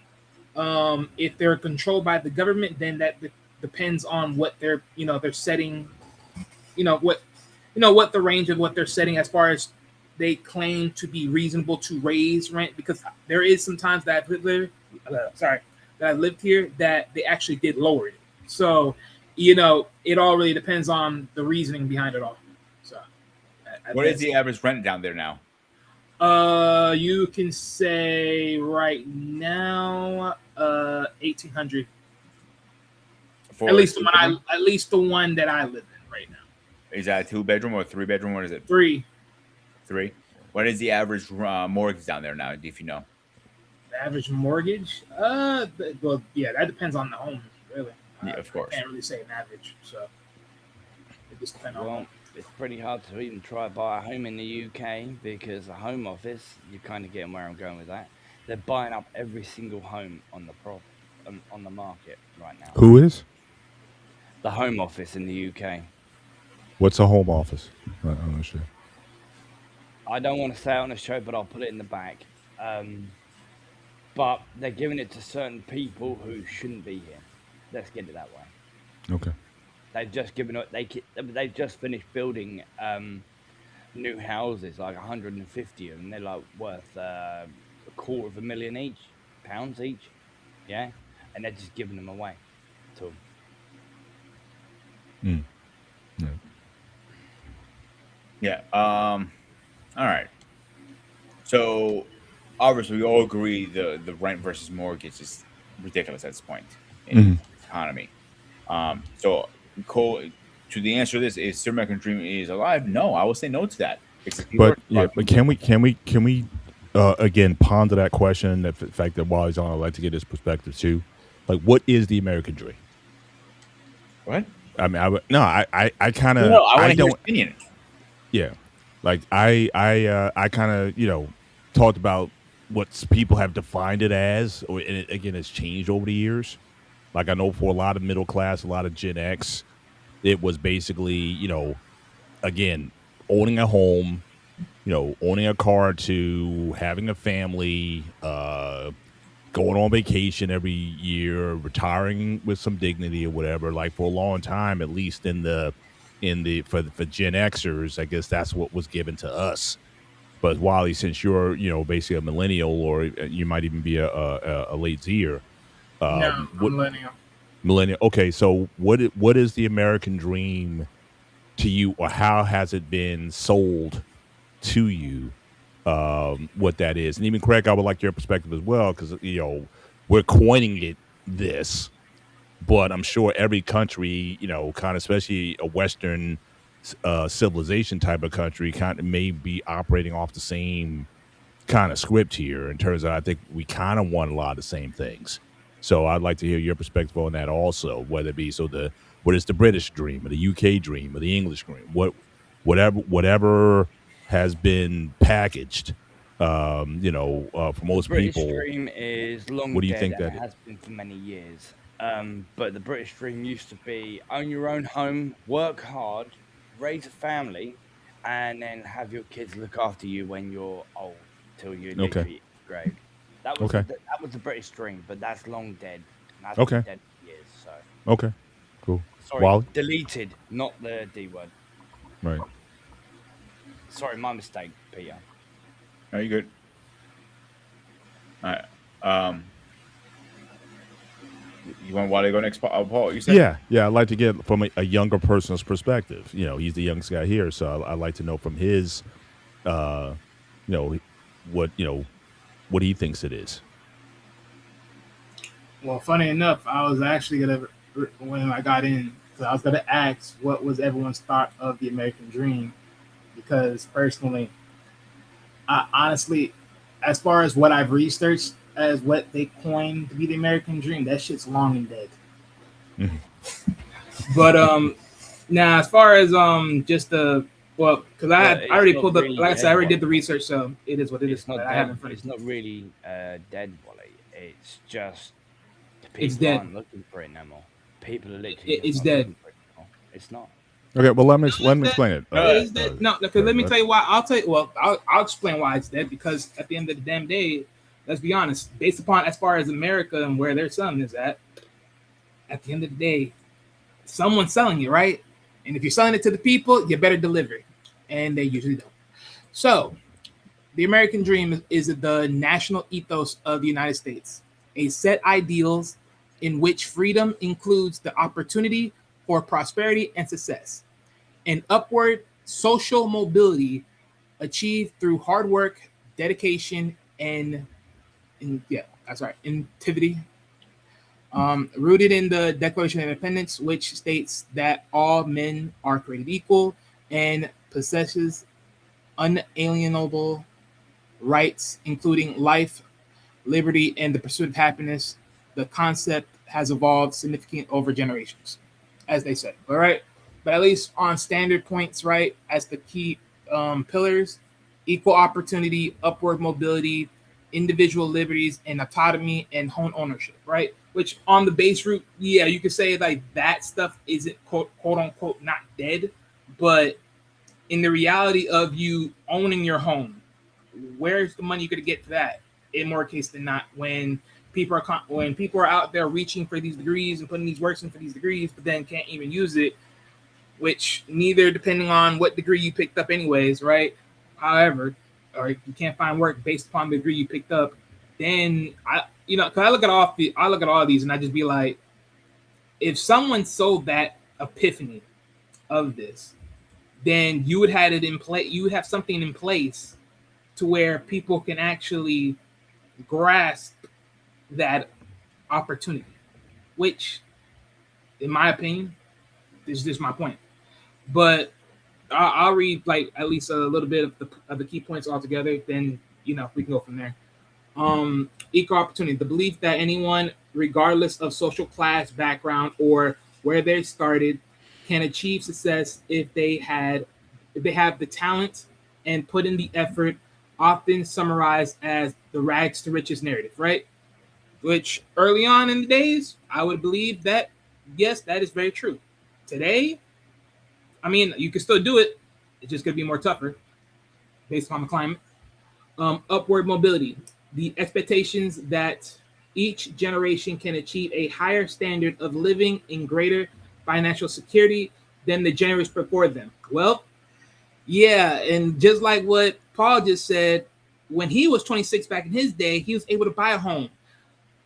if they're controlled by the government, then that depends on what they're setting. What the range of what they're setting as far as they claim to be reasonable to raise rent. Because there is some times that I lived here that they actually did lower it. So it all really depends on the reasoning behind it all. So. What is the average rent down there now? You can say right now, 1,800. At least the one that I live in right now. Is that a 2-bedroom or a 3-bedroom? What is it? 3. 3. What is the average mortgage down there now? If you know. The average mortgage? Well, yeah, that depends on the home, really. Yeah, of course. I can't really say an average, so it just depends on. Well, it's pretty hard to even try to buy a home in the UK because the Home Office, you're kind of getting where I'm going with that. They're buying up every single home on the market right now. Who is? The Home Office in the UK. What's a home office? I don't understand. I don't want to say it on the show, but I'll put it in the back. But they're giving it to certain people who shouldn't be here. Let's get it that way. Okay. They've just given it. They've just finished building new houses, like 150 of them. They're like worth £250,000 pounds each. Yeah, and they're just giving them away to them. Yeah. All right. So obviously, we all agree the rent versus mortgage is ridiculous at this point in the economy. So, Cole, to the answer to this, is the American dream is alive? No, I will say no to that. But can we again ponder that question? The fact that while he's on, I'd like to get his perspective too. Like, what is the American dream? What? I mean, I kind of. No, I want to hear his opinion. Yeah, like I kind of talked about what people have defined it as, and it again has changed over the years. Like I know for a lot of middle class, a lot of Gen X, it was basically again owning a home, owning a car, to having a family, going on vacation every year, retiring with some dignity or whatever. Like for a long time, at least for Gen Xers, I guess that's what was given to us. But Wally, since you're basically a millennial, or you might even be a late Zer, No, I'm millennial. Millennial. Okay, so what is the American dream to you, or how has it been sold to you? What that is, and even Craig, I would like your perspective as well, because we're coining it this, but I'm sure every country, kind of, especially a Western civilization type of country, kind of may be operating off the same kind of script here in terms of, I think we kind of want a lot of the same things. So I'd like to hear your perspective on that also, whether it be what is the British dream or the UK dream or the English dream, whatever has been packaged, for The most British people. dream is long What do you dead think and that it is? has been for many years. But the British dream used to be own your own home, work hard, raise a family, and then have your kids look after you when you're old till you're Okay. literally in the grave. Okay. That was the British dream, but that's long dead. And that's been Okay. dead for years. So Okay. Cool. sorry, Wally? deleted, not the D word. Right. Sorry, my mistake, Peter. Are you good? All right. You want Wally to go next, Paul? You said? Yeah. I'd like to get from a younger person's perspective. He's the youngest guy here, so I'd like to know from his, uh, you know, what he thinks it is. Well, funny enough, I was actually gonna when I got in, because I was gonna ask what was everyone's thought of the American dream, because personally, I honestly, as far as what I've researched as what they coined to be the American dream, that shit's long and dead. Mhm. But now as far as just the because I It's already not pulled up, really like I said, dead, I already did Wally. the research, so it is what it is. It's not But I haven't dead. finished. It's not really dead, Wally. It's just the It's people dead. aren't looking for it no more. People are literally It's just not dead. looking for it anymore. It's not. Okay, well let me explain it. It is dead. No, because let me tell you why. I'll explain why it's dead. Because at the end of the damn day, let's be honest. Based upon as far as America and where their sun is at the end of the day, someone's selling you, right? And if you're selling it to the people, you better deliver it, and they usually don't. So, the American dream is the national ethos of the United States, a set ideals in which freedom includes the opportunity for prosperity and success, and upward social mobility achieved through hard work, dedication, and that's right, activity. Rooted in the Declaration of Independence, which states that all men are created equal and possesses unalienable rights, including life, liberty, and the pursuit of happiness. The concept has evolved significantly over generations, as they said. All right, but at least on standard points, right, as the key pillars: equal opportunity, upward mobility, individual liberties, and autonomy and home ownership. Right, which on the base root, yeah, you could say like that stuff isn't quote unquote not dead, but in the reality of you owning your home, where's the money you're going to get for that? In more case than not, when people are out there reaching for these degrees and putting these works in for these degrees, but then can't even use it, which neither depending on what degree you picked up, anyways, right? However, or you can't find work based upon the degree you picked up, then because I look at all these and I just be like, if someone sold that epiphany of this, then you would have it in place. You would have something in place to where people can actually grasp that opportunity, which, in my opinion, is just my point. But I'll read like at least a little bit of the key points altogether. Then we can go from there. Equal opportunity: the belief that anyone, regardless of social class, background, or where they started, can achieve success if they have the talent and put in the effort, often summarized as the rags to riches narrative, right? Which early on in the days, I would believe that, yes, that is very true. Today, I mean, you can still do it. It's just going to be more tougher based upon the climate. Upward mobility: the expectations that each generation can achieve a higher standard of living in greater financial security than the generation before them. Well, yeah, and just like what Paul just said, when he was 26 back in his day, he was able to buy a home.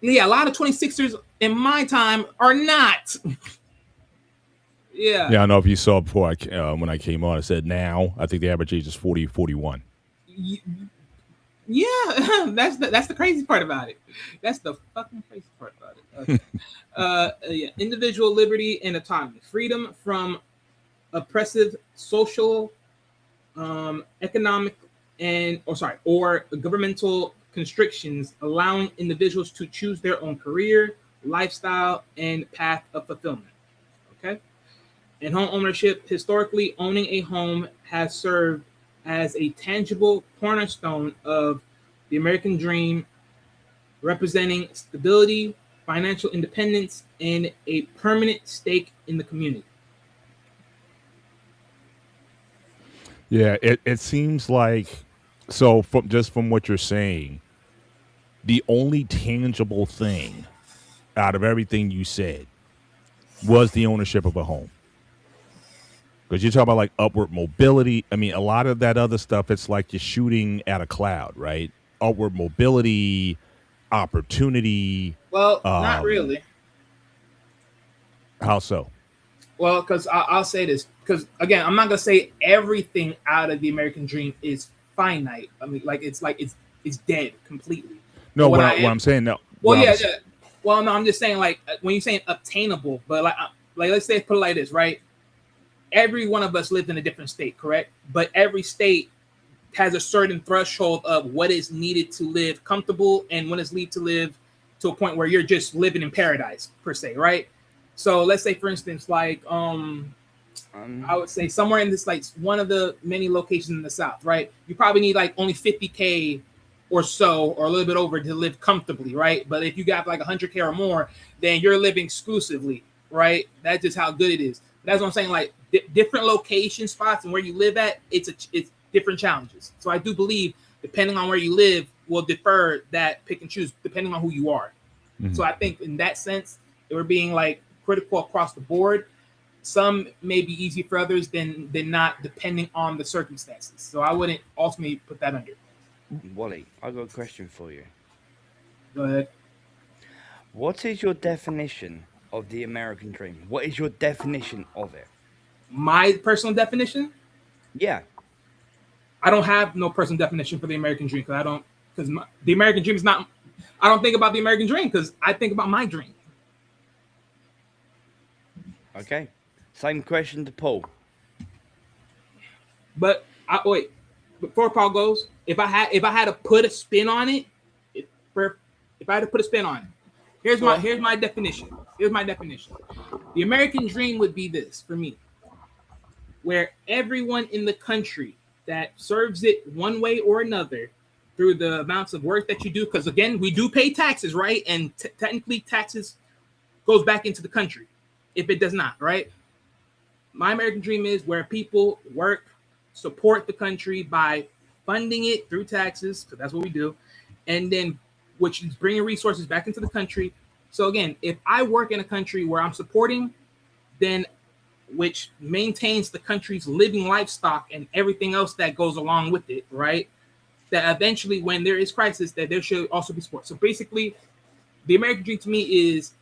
Yeah, a lot of 26ers in my time are not. Yeah. Yeah, I don't know if you saw before when I came on. I said now I think the average age is 40, 41. Yeah, that's the crazy part about it. That's the fucking crazy part about it. Okay. Yeah, individual liberty and autonomy, freedom from oppressive social, economic, or governmental constrictions, allowing individuals to choose their own career, lifestyle, and path of fulfillment. Okay. And home ownership, historically, owning a home has served as a tangible cornerstone of the American dream, representing stability, financial independence, and a permanent stake in the community. Yeah, it seems like so from what you're saying, the only tangible thing out of everything you said was the ownership of a home. Because you talk about like upward mobility. I mean, a lot of that other stuff, it's like you're shooting at a cloud, right? Upward mobility, opportunity. Well, not really. How so? Well, because I'll say this, because again, I'm not gonna say everything out of the American dream is finite. I mean, it's dead completely. No, But what, what I what am, I'm saying, no. well, What I'm, yeah, yeah. Well, no, I'm just saying like when you're saying obtainable, but like let's say put it like this, right? Every one of us lived in a different state, correct? But every state has a certain threshold of what is needed to live comfortable and when it's needed to live to a point where you're just living in paradise per se, right? So let's say, for instance, like I would say somewhere in this like one of the many locations in the South, right? You probably need like only 50K or so, or a little bit over to live comfortably, right? But if you got like 100K or more, then you're living exclusively, right? That's just how good it is. That's what I'm saying. Like different location spots and where you live at, it's different challenges. So I do believe depending on where you live will defer that pick and choose depending on who you are. So I think in that sense, we're being like critical across the board. Some may be easier for others than not, depending on the circumstances. So I wouldn't ultimately put that under. Wally, I got a question for you. Go ahead. What is your definition of the American dream? What is your definition of it? My personal definition, Yeah. I don't have no personal definition for the American dream because the American dream is not. I don't think about the American dream because I think about my dream. Okay. Same question to Paul. But wait, before Paul goes, if I had to put a spin on it, if I had to put a spin on it, here's my definition. Here's my definition. The American dream would be this for me, where everyone in the country that serves it one way or another through the amounts of work that you do, because again, we do pay taxes, right? And technically taxes goes back into the country if it does not, right? My American dream is where people work, support the country by funding it through taxes, because that's what we do, and then which is bringing resources back into the country. So again, if I work in a country where I'm supporting, then which maintains the country's living livestock and everything else that goes along with it, right? That eventually, when there is crisis, that there should also be support. So basically, the American dream to me is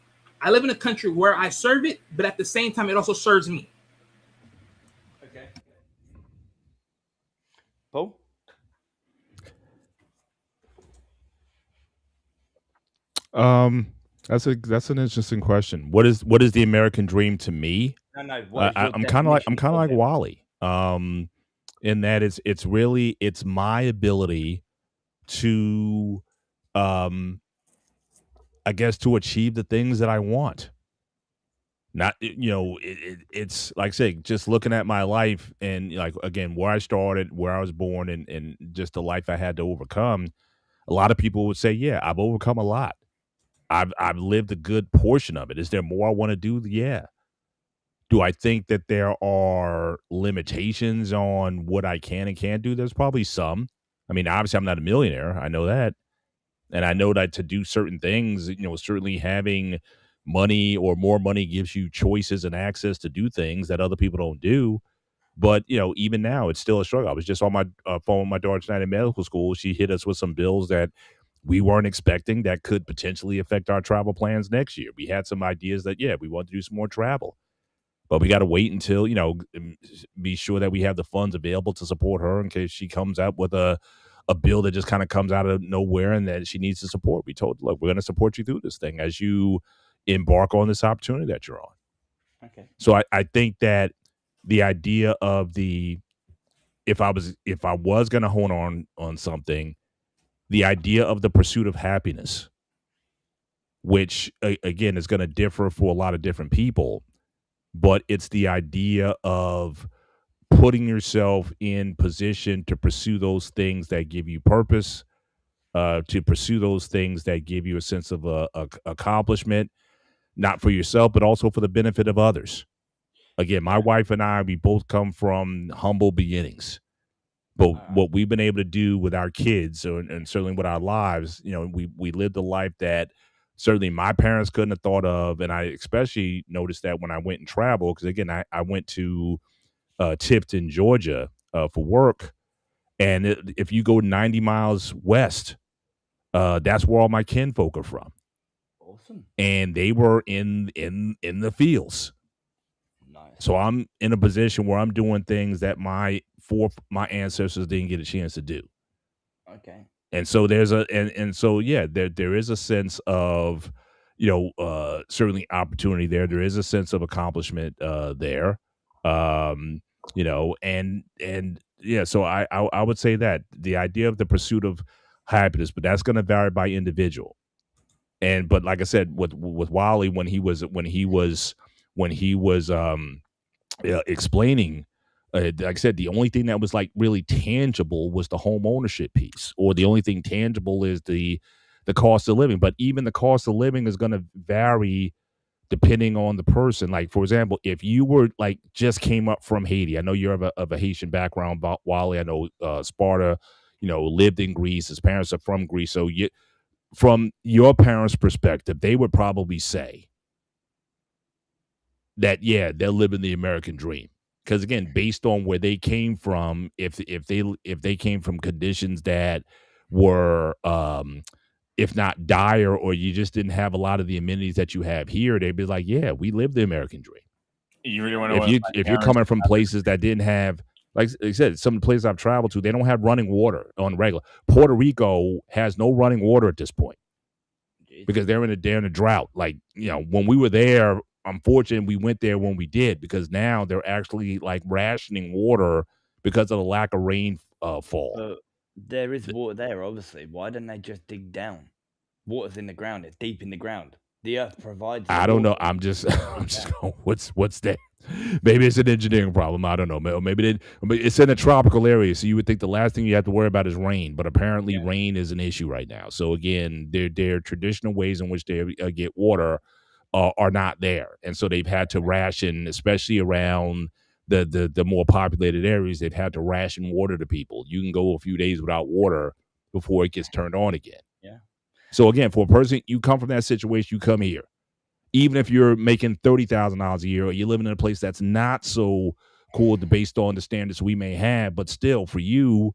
I live in a country where I serve it, but at the same time, it also serves me. Okay. Paul? That's an interesting question. What is the American dream to me? No. What is your I'm kind of like definition of it? Wally. In that it's my ability to, I guess, to achieve the things that I want. Not it's like I say, just looking at my life and like again where I started, where I was born, and just the life I had to overcome. A lot of people would say, yeah, I've overcome a lot. I've lived a good portion of it. Is there more I want to do? Yeah. Do I think that there are limitations on what I can and can't do? There's probably some. I mean, obviously, I'm not a millionaire. I know that. And I know that to do certain things, certainly having money or more money gives you choices and access to do things that other people don't do. But, even now, it's still a struggle. I was just on my phone with my daughter tonight in medical school. She hit us with some bills that we weren't expecting that could potentially affect our travel plans next year. We had some ideas that, yeah, we want to do some more travel, but we got to wait until, be sure that we have the funds available to support her in case she comes out with a bill that just kind of comes out of nowhere and that she needs to support. We told her, look, we're going to support you through this thing as you embark on this opportunity that you're on. Okay. So I think that the idea of if I was going to hone on something, the idea of the pursuit of happiness, which again is going to differ for a lot of different people, but it's the idea of putting yourself in position to pursue those things that give you purpose, to pursue those things that give you a sense of accomplishment, not for yourself, but also for the benefit of others. Again, my wife and I, we both come from humble beginnings. But what we've been able to do with our kids and certainly with our lives, we lived a life that certainly my parents couldn't have thought of. And I especially noticed that when I went and traveled, because again, I went to Tipton, Georgia for work. And if you go 90 miles west, that's where all my kinfolk are from. Awesome. And they were in the fields. Nice. So I'm in a position where I'm doing things that my ancestors didn't get a chance to do. Okay. And so there is a sense of, certainly opportunity there. There is a sense of accomplishment there. So I would say that the idea of the pursuit of happiness, but that's going to vary by individual. But like I said, with Wally, when he was explaining, like I said, the only thing that was like really tangible was the home ownership piece, or the only thing tangible is the cost of living. But even the cost of living is going to vary depending on the person. Like, for example, if you were like just came up from Haiti, I know you're of a Haitian background, Wally. I know Sparta, lived in Greece. His parents are from Greece. So from your parents' perspective, they would probably say that, yeah, they're living the American dream. Because again, based on where they came from, if they came from conditions that were if not dire, or you just didn't have a lot of the amenities that you have here, they'd be like, yeah, we live the American dream. You really want to know If you're coming from places that didn't have, like I said, some of the places I've traveled to, they don't have running water on regular. Puerto Rico has no running water at this point because they're in a drought. Like, when we were there, unfortunately, we went there when we did, because now they're actually like rationing water because of the lack of rainfall. But there is water there, obviously. Why don't they just dig down? Water's in the ground. It's deep in the ground. The earth provides. I don't know. I'm just going, what's that? Maybe it's an engineering problem. I don't know. Maybe it's in a tropical area, so you would think the last thing you have to worry about is rain. But apparently, rain is an issue right now. So again, their traditional ways in which they get water are not there, and so they've had to ration, especially around the more populated areas. They've had to ration water to people. You can go a few days without water before it gets turned on again. Yeah. So again, for a person, you come from that situation, you come here. Even if you're making $30,000 a year, or you're living in a place that's not so cool based on the standards we may have, but still for you,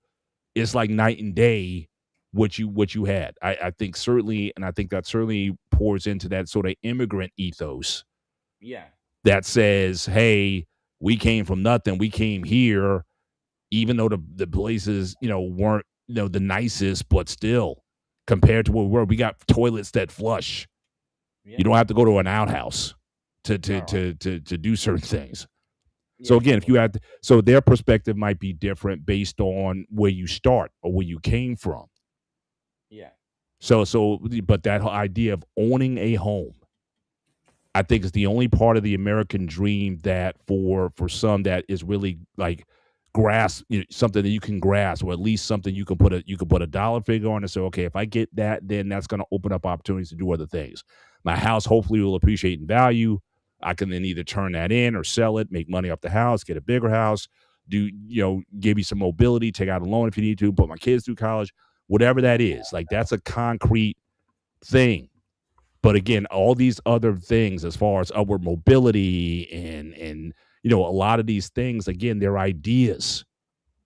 it's like night and day what you had. I think certainly, and I think that certainly pours into that sort of immigrant ethos. Yeah. That says, hey, we came from nothing. We came here, even though the places, weren't, the nicest, but still compared to where we were, we got toilets that flush. Yeah. You don't have to go to an outhouse to do certain things. So again, if you had, so their perspective might be different based on where you start or where you came from. Yeah. But that whole idea of owning a home, I think, is the only part of the American dream that for some that is really like grasp, something that you can grasp, or at least something you can put a dollar figure on and say, okay, if I get that, then that's going to open up opportunities to do other things. My house hopefully will appreciate in value. I can then either turn that in or sell it, make money off the house, get a bigger house, give you some mobility, take out a loan if you need to, put my kids through college, whatever that is. Like, that's a concrete thing. But again, all these other things as far as upward mobility and a lot of these things, again, they're ideas.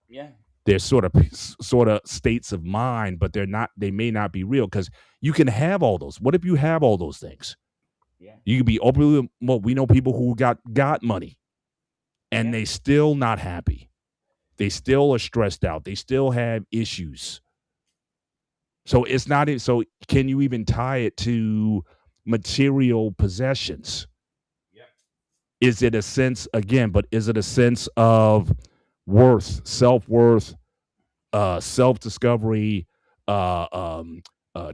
Yeah. They're sort of states of mind, but they're not. They may not be real because you can have all those. What if you have all those things? Yeah. You could be openly. Well, we know people who got money, and Yeah. they still not happy. They still are stressed out. They still have issues. So it's not. So can you even tie it to material possessions? Is it a sense again? But is it a sense of worth, self-worth, self-discovery,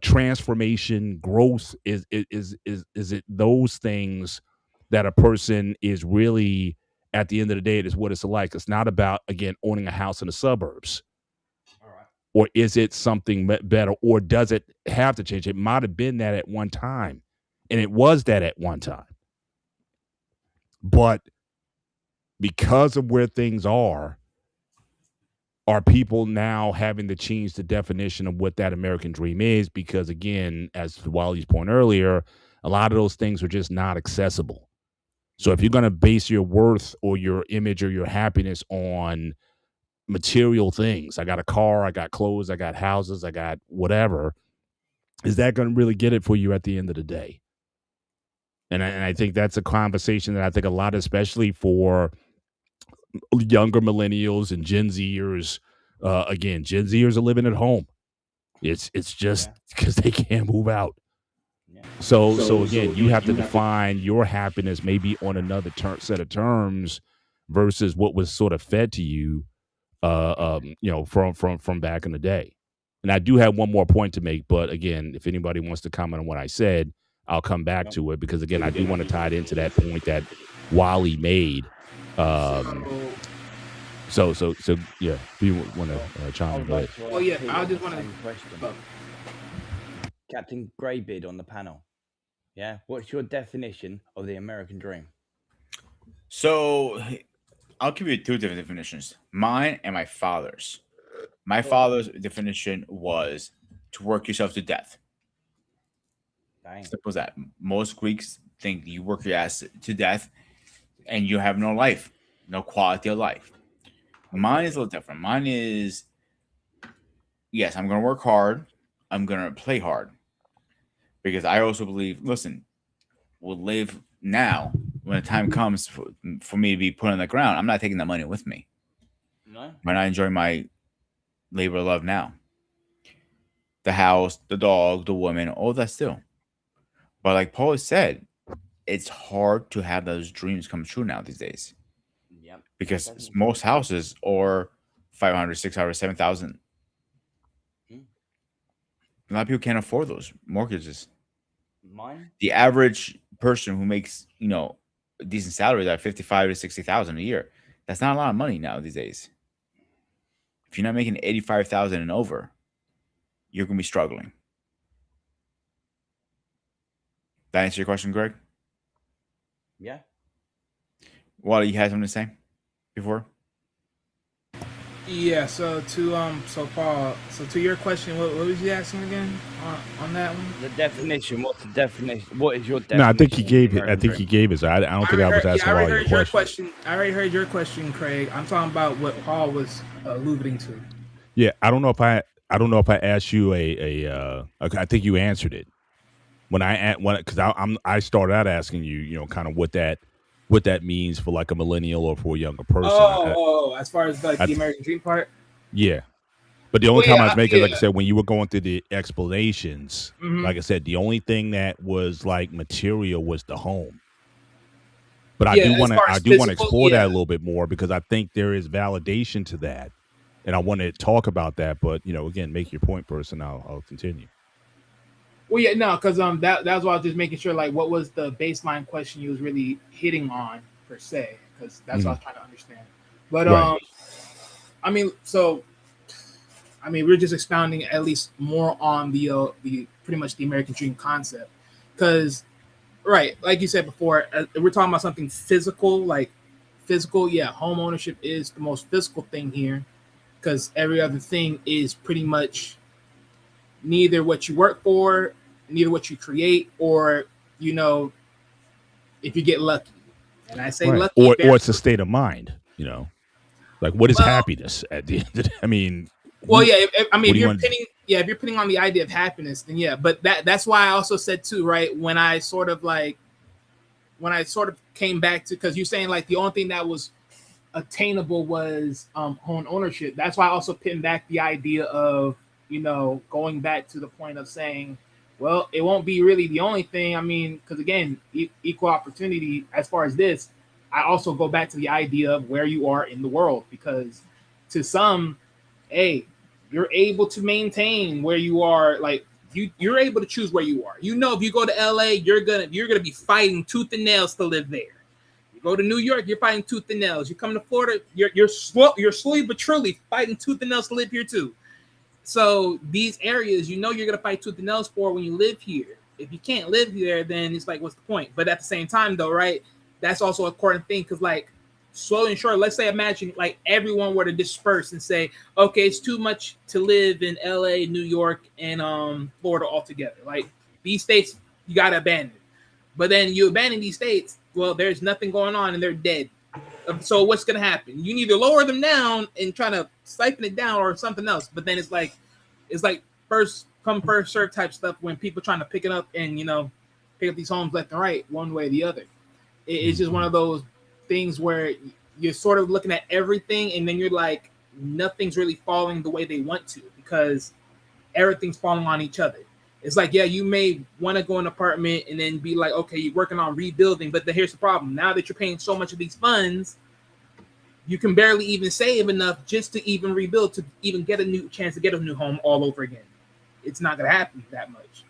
transformation, growth? Is it those things that a person is really at the end of the day? It is what it's like. It's not about again owning a house in the suburbs. Or is it something better? Or does it have to change? It might have been that at one time, and it was that at one time. But because of where things are people now having to change the definition of what that American dream is? Because again, as to Wally's point earlier, a lot of those things are just not accessible. So if you're going to base your worth or your image or your happiness on material things, I got a car, I got clothes, I got houses, I got whatever, is that going to really get it for you at the end of the day? And I think that's a conversation that I think a lot, especially for younger millennials and Gen Zers. Again, Gen Zers are living at home. It's just because they can't move out. Yeah. So again, you have to define your happiness maybe on another set of terms versus what was sort of fed to you, from back in the day. And I do have one more point to make, but again, if anybody wants to comment on what I said, I'll come back to it because again, I do want to tie it into that point that Wally made. So yeah, if you want to chime in, go ahead. Well, yeah, I just want to. question. Captain Greybeard on the panel. Yeah, what's your definition of the American dream? So I'll give you two different definitions, mine and my father's. My father's definition was to work yourself to death. Dang. Simple as that. Most Greeks think you work your ass to death and you have no life, no quality of life. Mine is a little different. Mine is, yes, I'm going to work hard. I'm going to play hard. Because I also believe, listen, we'll live now. When the time comes for me to be put on the ground, I'm not taking that money with me. No. When I enjoy my labor of love now. The house, the dog, the woman, all that still. But like Paul said, it's hard to have those dreams come true now these days. Yep. Because most houses are 500, 600, 7,000. A lot of people can't afford those mortgages. Mine? The average person who makes, a decent salary, that 55 to 60,000 a year, that's not a lot of money now these days. If you're not making 85,000 and over, you're going to be struggling. That answer your question, Greg? Yeah. Well, you had something to say before? Yeah. So Paul. So to your question, what was you asking again on that one? The definition. What's the definition? What is your definition? No, I think he gave of the it. I American think he gave his. I don't think I was asking I all already your heard your questions. question. I already heard your question, Craig. I'm talking about what Paul was alluding to. Yeah, I don't know if I asked you I think you answered it because I started out asking you, kind of what that means for like a millennial or for a younger person. As far as like the American dream part. Yeah, but the only time I was making, like I yeah. said, when you were going through the explanations, Mhm. like I said, the only thing that was like material was the home. But I Yeah, do as want far as to physical, explore that yeah. a little bit more because I think there is validation to that, and I want to talk about that. But again, make your point first, and I'll continue. Well, yeah, no, because that was why I was just making sure, like, what was the baseline question you was really hitting on per se, because that's what I was trying to understand. But Right. we're just expounding at least more on the pretty much the American dream concept, because right, like you said before, we're talking about something physical, yeah, home ownership is the most physical thing here, because every other thing is pretty much neither what you work for, neither what you create, or if you get lucky. And I say Right. lucky, or it's a state of mind. Like, what is Well, happiness at the end of the day? I mean, well, who, yeah. I mean, what if do you you're want? pinning, yeah, if you're pinning on the idea of happiness, then yeah. But that's why I also said too, right? When I sort of came back to, because you're saying like the only thing that was attainable was home ownership. That's why I also pinned back the idea of, going back to the point of saying, well, it won't be really the only thing. I mean, because again, equal opportunity as far as this, I also go back to the idea of where you are in the world, because to some, hey, you're able to maintain where you are. Like you're able to choose where you are. If you go to LA, you're gonna be fighting tooth and nails to live there. You go to New York, you're fighting tooth and nails. You come to Florida, you're slowly but surely fighting tooth and nails to live here too. So these areas, you're gonna fight tooth and nails for when you live here. If you can't live here, then it's like, what's the point? But at the same time, though, right? That's also a important thing, because like slowly and short, let's say imagine like everyone were to disperse and say, okay, it's too much to live in LA, New York, and Florida altogether. Like these states, you gotta abandon. But then you abandon these states, well, there's nothing going on and they're dead. So what's going to happen? You can either lower them down and try to siphon it down, or something else. But then it's like first come first serve type stuff, when people trying to pick it up and pick up these homes left and right, one way or the other. It's just one of those things where you're sort of looking at everything, and then you're like, nothing's really falling the way they want to, because everything's falling on each other. It's like, yeah, you may want to go in an apartment and then be like, okay, you're working on rebuilding, but here's the problem. Now that you're paying so much of these funds, you can barely even save enough just to even rebuild, to even get a new chance to get a new home all over again. It's not going to happen that much.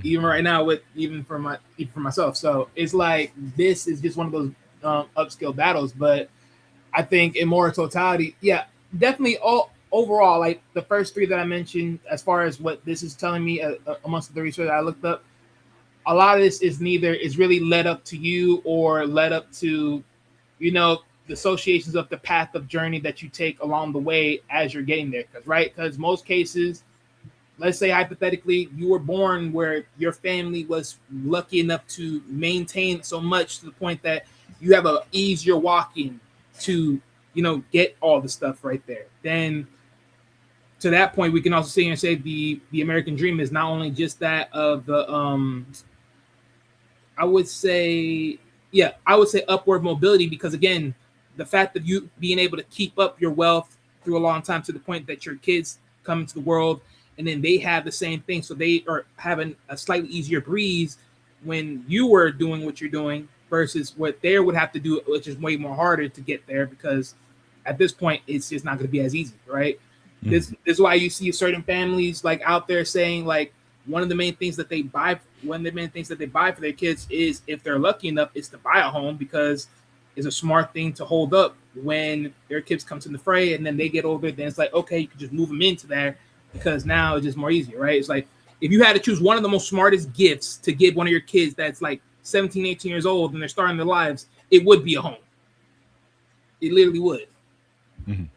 Even right now, even for myself. So it's like, this is just one of those upscale battles. But I think in more totality, yeah, definitely overall, like the first three that I mentioned, as far as what this is telling me amongst the research that I looked up, a lot of this is really led up to you, or led up to, the associations of the path of journey that you take along the way as you're getting there. Because most cases, let's say hypothetically, you were born where your family was lucky enough to maintain so much to the point that you have a easier walking to, get all the stuff right there. Then to that point, we can also sit here and say the American dream is not only just that of the I would say upward mobility, because again, the fact of you being able to keep up your wealth through a long time, to the point that your kids come into the world and then they have the same thing, so they are having a slightly easier breeze when you were doing what you're doing, versus what they would have to do, which is way more harder to get there, because at this point it's just not going to be as easy, right? This is why you see certain families like out there saying, like, one of the main things that they buy for their kids is, if they're lucky enough, is to buy a home, because it's a smart thing to hold up when their kids come to the fray, and then they get older. Then it's like, okay, you can just move them into there, because now it's just more easier, right? It's like, if you had to choose one of the most smartest gifts to give one of your kids that's like 17, 18 years old and they're starting their lives, it would be a home. It literally would.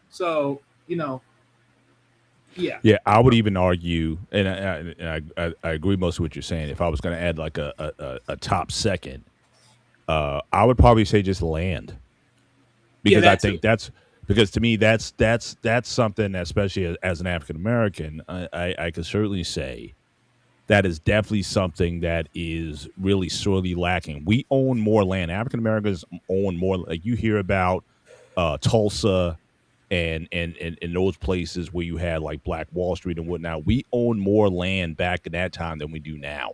So, yeah. Yeah, I would even argue, and I agree most of what you're saying. If I was going to add like a top second, I would probably say just land, because I think because to me that's something, especially as an African American, I could certainly say that is definitely something that is really sorely lacking. We own more land. African Americans own more. Like, you hear about Tulsa and those places where you had like Black Wall Street and whatnot. We own more land back in that time than we do now.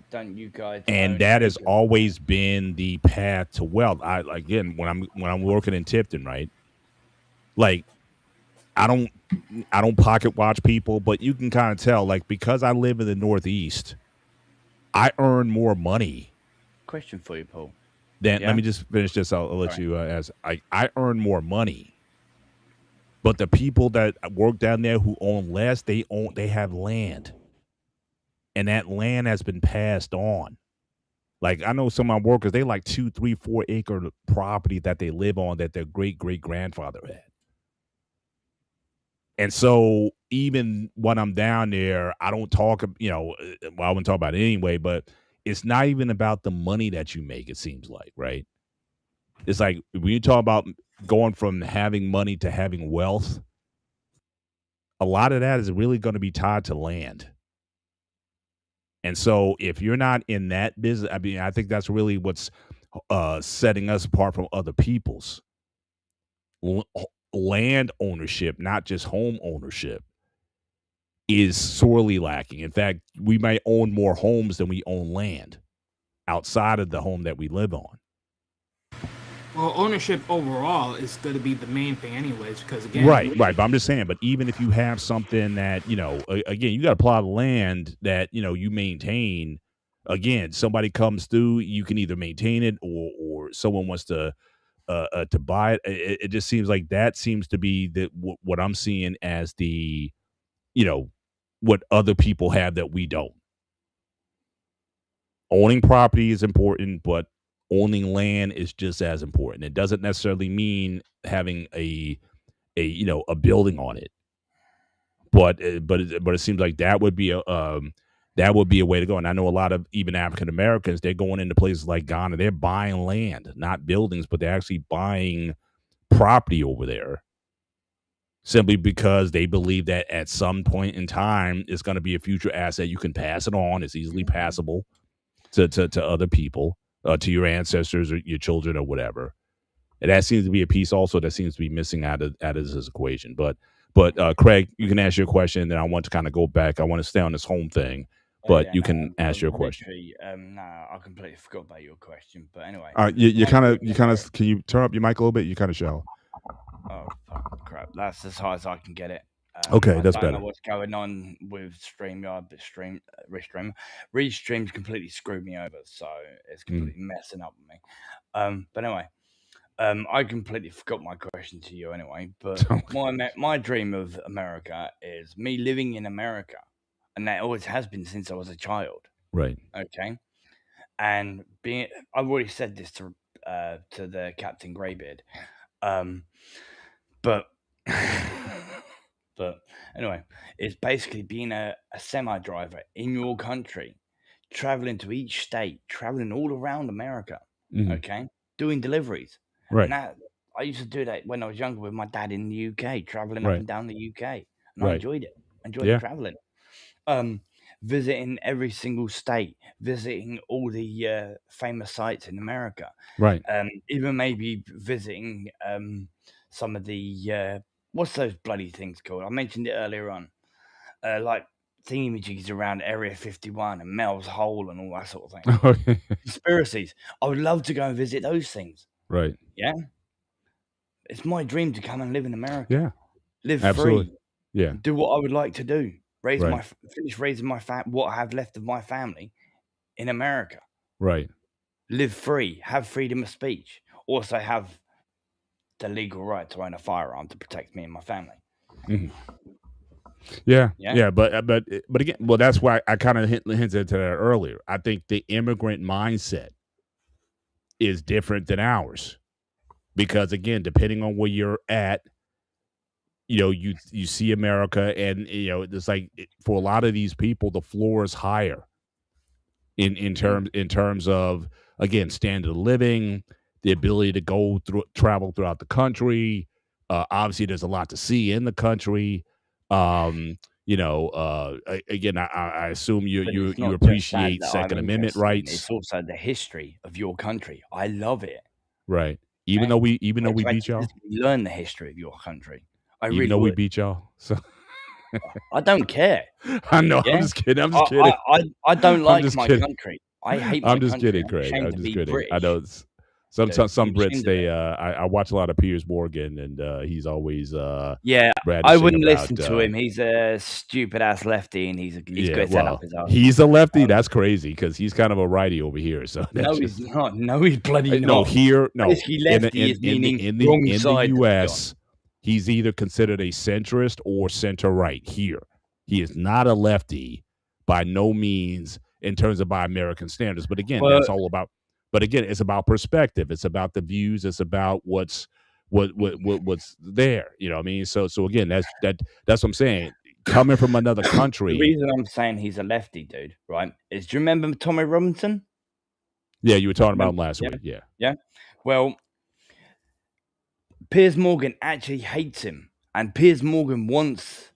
Don't you guys? And that has always been the path to wealth. Again, when I'm working in Tipton, right? Like, I don't pocket watch people, but you can kind of tell, like, because I live in the Northeast, I earn more money. Question for you, Paul. Then let me just finish this. I'll let you I earn more money. But the people that work down there who own less, they have land. And that land has been passed on. Like, I know some of my workers, they like 2, 3, 4 acre property that they live on that their great grandfather had. And so even when I'm down there, I don't talk, I wouldn't talk about it anyway, but it's not even about the money that you make, it seems like, right? It's like when you talk about going from having money to having wealth, a lot of that is really going to be tied to land. And so if you're not in that business, I mean, I think that's really what's setting us apart from other people's land ownership, not just home ownership, is sorely lacking. In fact, we might own more homes than we own land outside of the home that we live on. Well, ownership overall is going to be the main thing, anyways, because again, Right. But I'm just saying, but even if you have something that, again, you got to plot of land that, you maintain. Again, somebody comes through, you can either maintain it or someone wants to buy it. It just seems like that seems to be what I'm seeing as the, what other people have that we don't. Owning property is important, but owning land is just as important. It doesn't necessarily mean having a building on it, but it seems like that would be a way to go. And I know a lot of even African Americans, they're going into places like Ghana, they're buying land, not buildings, but they're actually buying property over there, simply because they believe that at some point in time it's going to be a future asset. You can pass it on; it's easily passable to other people, to your ancestors or your children or whatever. And that seems to be a piece also that seems to be missing out of this equation. But Craig, you can ask your question, and then I want to kind of go back. I want to stay on this home thing, but you can ask your question. No, I completely forgot about your question. But anyway, you kind of can you turn up your mic a little bit? You kind of shallow. Oh fuck, crap! That's as high as I can get it. Okay, that's I don't better. know what's going on with StreamYard, but Restream's completely screwed me over, so it's completely messing up with me. But anyway, I completely forgot my question to you anyway. But my dream of America is me living in America, and that always has been since I was a child. Right. Okay, and I've already said this to the Captain Greybeard, but. But anyway, it's basically being a semi driver in your country, traveling to each state, traveling all around America, okay, doing deliveries. Right. And that I used to do that when I was younger with my dad in the UK, traveling up Right. and down the UK, and I Right. enjoyed it. Yeah. Traveling, visiting every single state, visiting all the famous sites in America, Right. even maybe visiting some of the what's those bloody things called? I mentioned it earlier on, like thingamajigs around Area 51 and Mel's Hole and all that sort of thing. Conspiracies. I would love to go and visit those things. Right. Yeah. It's my dream to come and live in America. Yeah. Live Absolutely. free. Yeah. Do what I would like to do. Right. Finish raising what I have left of my family in America. Right. Live free. Have freedom of speech. Also have the legal right to own a firearm to protect me and my family. Mm-hmm. Yeah. But again, well, that's why I kind of hinted to that earlier. I think the immigrant mindset is different than ours, because again, depending on where you're at, you see America, and it's like for a lot of these people, the floor is higher in terms of, again, standard of living, the ability to travel throughout the country. Obviously, there's a lot to see in the country. Again, I assume you appreciate Second Amendment rights. It's also the history of your country. I love it. Right. Even though we beat y'all, learn the history of your country. We beat y'all, so I don't care. I know. Yeah? I'm just kidding. I don't like my country. I hate my country. I'm just kidding, Craig. I'm just kidding. British. I know some Brits. They I watch a lot of Piers Morgan, and he's always I wouldn't listen to him. He's a stupid ass lefty, and he's good set up his ass. He's a lefty. That's crazy, because he's kind of a righty over here. So he's not. No, he's bloody not. No, here, no. Lefty in the U.S., he's either considered a centrist or center right. Here, he is not a lefty by no means in terms of by American standards. But again, that's all about. But again, it's about perspective. It's about the views. It's about what's there. You know what I mean? So again, that's what I'm saying. Coming from another country. The reason I'm saying he's a lefty, dude, right, is, do you remember Tommy Robinson? Yeah, you were talking about him last week. Yeah. Yeah. Well, Piers Morgan actually hates him, and Piers Morgan wants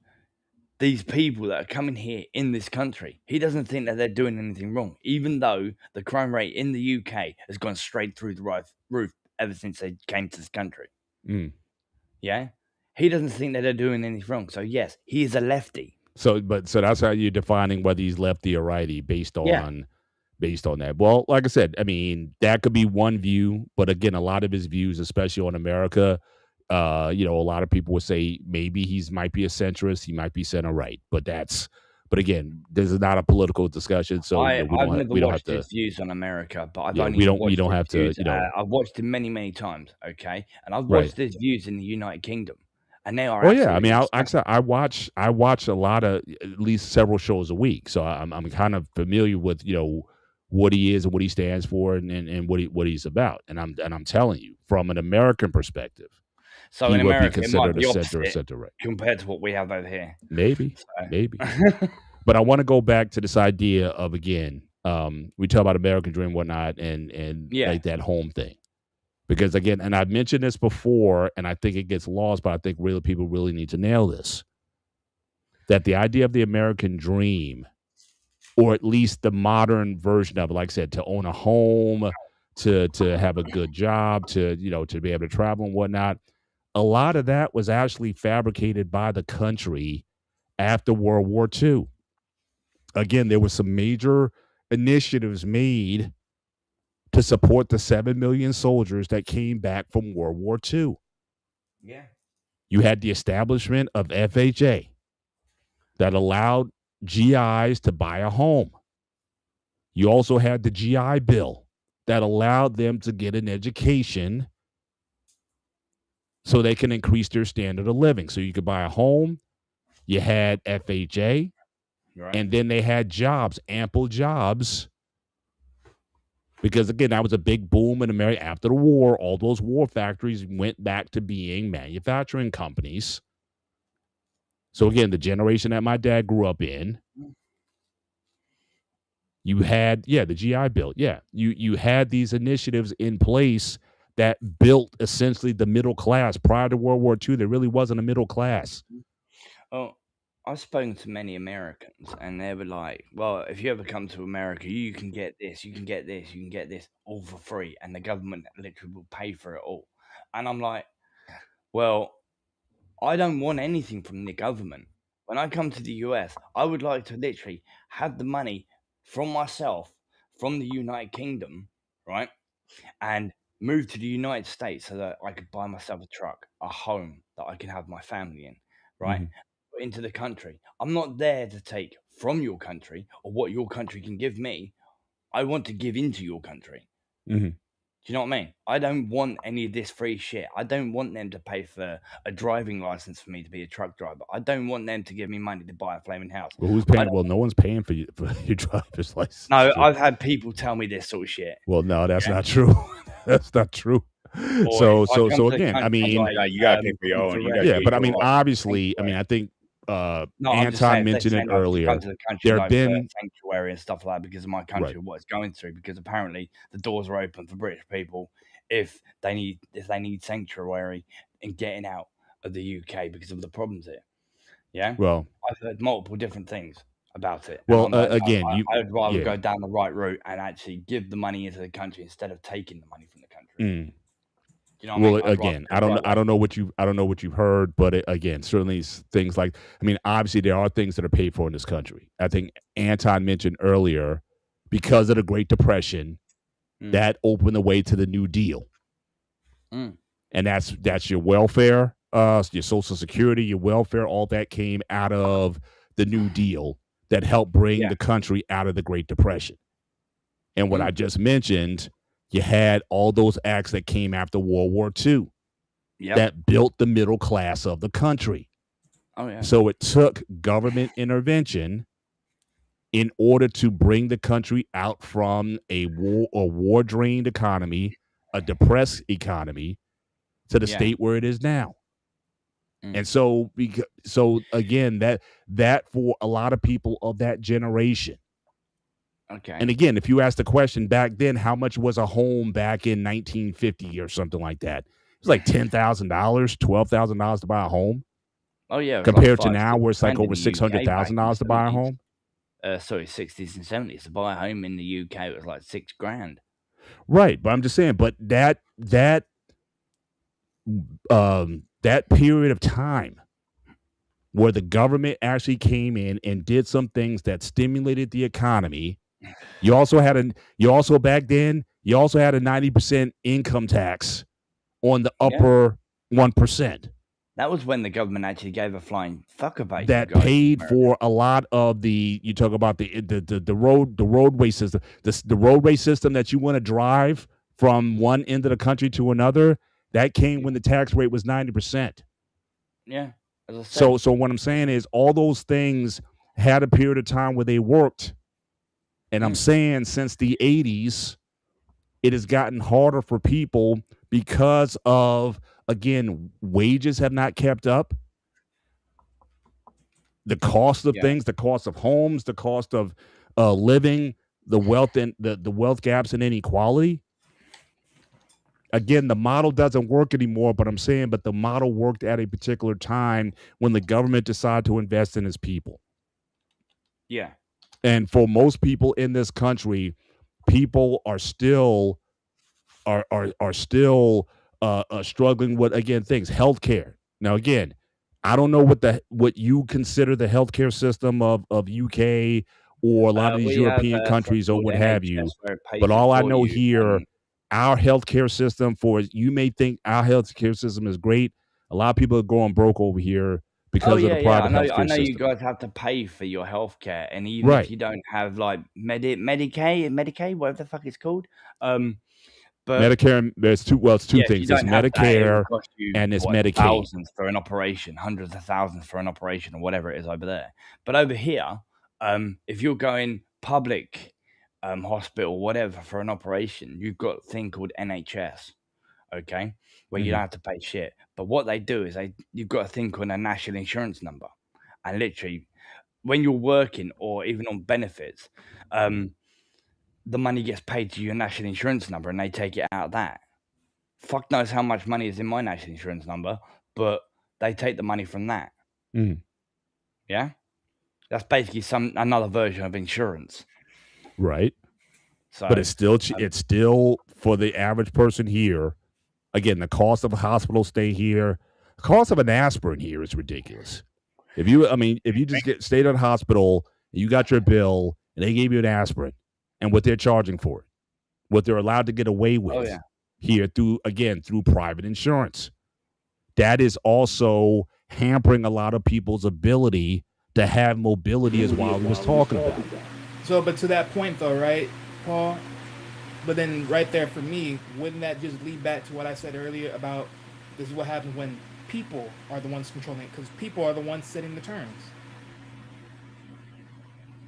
these people that are coming here in this country. He doesn't think that they're doing anything wrong, even though the crime rate in the UK has gone straight through the roof ever since they came to this country. Mm. Yeah, he doesn't think that they're doing anything wrong. So yes, he is a lefty. So that's how you're defining whether he's lefty or righty based Yeah. on that. Well, like I said, I mean, that could be one view, but again, a lot of his views, especially on America, a lot of people would say maybe might be a centrist, he might be center right, but again, this is not a political discussion, so I've never we don't have watched to. his views on America, but I've Yeah, only we don't watched his have to, views. I've watched him many, many times. Okay, and I've Right. watched his views in the United Kingdom, and they are. Well, yeah, I mean, absolutely I watch a lot of at least several shows a week, so I'm kind of familiar with what he is and what he stands for and what he's about, and I'm telling you from an American perspective, so he in would be America, it might considered be a opposite center right. compared to what we have over here. Maybe, So. maybe. But I want to go back to this idea of, again, we talk about American dream, whatnot, and Yeah. like that home thing. Because again, and I've mentioned this before, and I think it gets lost, but I think really people really need to nail this. That the idea of the American dream, or at least the modern version of it, like I said, to own a home, to have a good job, to be able to travel and whatnot, a lot of that was actually fabricated by the country after World War II. Again, there were some major initiatives made to support the 7 million soldiers that came back from World War II. Yeah. You had the establishment of FHA that allowed GIs to buy a home. You also had the GI Bill that allowed them to get an education so they can increase their standard of living. So you could buy a home. You had FHA. Right. And then they had jobs, ample jobs. Because, again, that was a big boom in America after the war. All those war factories went back to being manufacturing companies. So, again, the generation that my dad grew up in, you had, the GI Bill. Yeah, you had these initiatives in place that built essentially the middle class. Prior to World War II, there really wasn't a middle class. Oh, I've spoken to many Americans, and they were like, well, if you ever come to America, you can get this, you can get this, you can get this all for free, and the government literally will pay for it all. And I'm like, well, I don't want anything from the government. When I come to the US, I would like to literally have the money from myself, from the United Kingdom, right? And move to the United States so that I could buy myself a truck, a home that I can have my family in, right? Into the country. I'm not there to take from your country or what your country can give me. I want to give into your country. Mm-hmm. Do you know what I mean? I don't want any of this free shit. I don't want them to pay for a driving license for me to be a truck driver. I don't want them to give me money to buy a flaming house. Well, who's paying? Well, no one's paying for your driver's license. No, I've had people tell me this sort of shit. Well, no, that's not true. That's not true. So again, I mean, you gotta pay for your own. You gotta yeah, get but I your mean, own. obviously, I mean, I think No, I'm just Anton saying, if they mentioned it say, like, to earlier. come to the country, There have like, for been sanctuary and stuff like that because of my country, what it's going through. Because apparently the doors are open for British people if they need sanctuary and getting out of the UK because of the problems here. Yeah. well, I've heard multiple different things about it. Well, And I'm like, again, I'd rather yeah. go down the right route and actually give the money into the country instead of taking the money from the country. Mm. You know what I Well, mean? I'd again, rather go I don't know what you've heard, but again, certainly things like, I mean, obviously there are things that are paid for in this country. I think Anton mentioned earlier, because of the Great Depression, that opened the way to the New Deal, and that's your welfare, your Social Security, your welfare, all that came out of the New Deal that helped bring the country out of the Great Depression. And what I just mentioned, you had all those acts that came after World War II that built the middle class of the country. Oh, yeah. So it took government intervention in order to bring the country out from a war-drained economy, a depressed economy, to the state where it is now. And so again, that for a lot of people of that generation. Okay. And again, if you ask the question back then, how much was a home back in 1950 or something like that? was like $10,000, $12,000 to buy a home. Oh yeah, it was Compared like to now, where it's like over $600,000 to buy a home. Sorry, 60s and 70s to buy a home in the UK. It was like $6,000. Right, but I'm just saying. But that period of time where the government actually came in and did some things that stimulated the economy. You also back then you also had a 90% income tax on the upper 1%. That was when the government actually gave a flying fuck about that you guys paid for a lot of you talk about the roadway system, the roadway system that you want to drive from one end of the country to another. That came when the tax rate was 90%. Yeah. As I said, So what I'm saying is all those things had a period of time where they worked. And I'm saying since the 80s, it has gotten harder for people because of, again, wages have not kept up. The cost of things, the cost of homes, the cost of living, the wealth and the wealth gaps and inequality. Again, the model doesn't work anymore, but I'm saying, but the model worked at a particular time when the government decided to invest in its people. Yeah. And for most people in this country, people are still struggling with, again, things, healthcare. Now, again, I don't know what you consider the healthcare system of UK or a lot of these European countries or what have you. But all I know here, our healthcare system, you may think our healthcare system is great. A lot of people are going broke over here because of the private healthcare system. I know you guys have to pay for your healthcare, and even if you don't have like Medicaid, whatever the fuck it's called, but Medicare, there's two things. There's Medicare and it's Medicaid. Thousands for an operation, hundreds of thousands for an operation, or whatever it is over there. But over here, if you're going public hospital, whatever, for an operation, you've got a thing called NHS, okay, where you don't have to pay shit. But what they do is you've got a thing called a national insurance number, and literally, when you're working or even on benefits, the money gets paid to your national insurance number, and they take it out of that. Fuck knows how much money is in my national insurance number, but they take the money from that. Yeah, that's basically another version of insurance, right? So, but it's still for the average person here. Again, the cost of a hospital stay here, the cost of an aspirin here is ridiculous. If you just stayed at a hospital and you got your bill and they gave you an aspirin, and what they're charging for it, what they're allowed to get away with here through private insurance. That is also hampering a lot of people's ability to have mobility, as Wally was talking about. So, but to that point though, right, Paul? But then right there for me, wouldn't that just lead back to what I said earlier about this is what happens when people are the ones controlling it, because people are the ones setting the terms.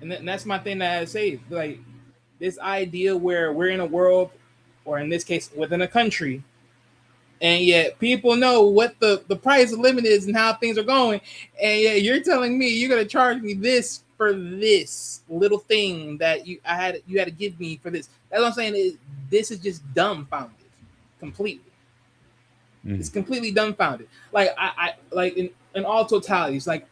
And that's my thing that I say, like, this idea where we're in a world, or in this case, within a country, and yet people know what the price of living is and how things are going, and yet you're telling me you're going to charge me this for this little thing that you had to give me for this. That's what I'm saying. This is just dumbfounded, completely. It's completely dumbfounded. Like I like in all totalities. Like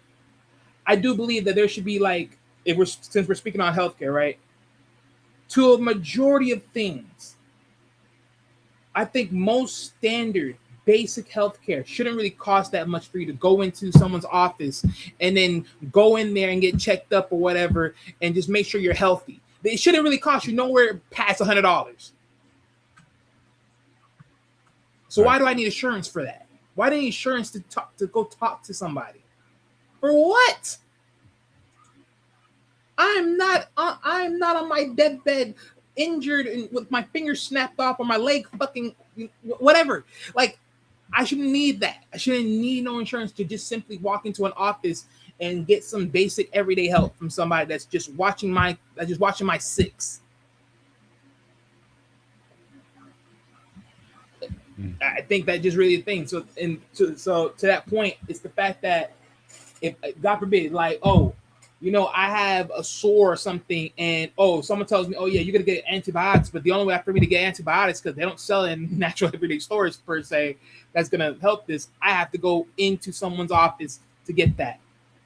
I do believe that there should be, like, since we're speaking on healthcare, right? To a majority of things, I think most standard basic healthcare shouldn't really cost that much for you to go into someone's office and then go in there and get checked up or whatever and just make sure you're healthy. It shouldn't really cost you nowhere past $100. So why do I need insurance for that? Why do I need insurance to go talk to somebody? For what? I'm not on my deathbed, injured and with my fingers snapped off or my leg fucking whatever. Like, I shouldn't need that. I shouldn't need no insurance to just simply walk into an office and get some basic everyday help from somebody that's just watching my six. I think that just really a thing. So to that point, it's the fact that if God forbid, like, oh, I have a sore or something, and someone tells me, oh yeah, you're gonna get antibiotics, but the only way for me to get antibiotics, because they don't sell it in natural everyday stores per se, that's gonna help this. I have to go into someone's office to get that,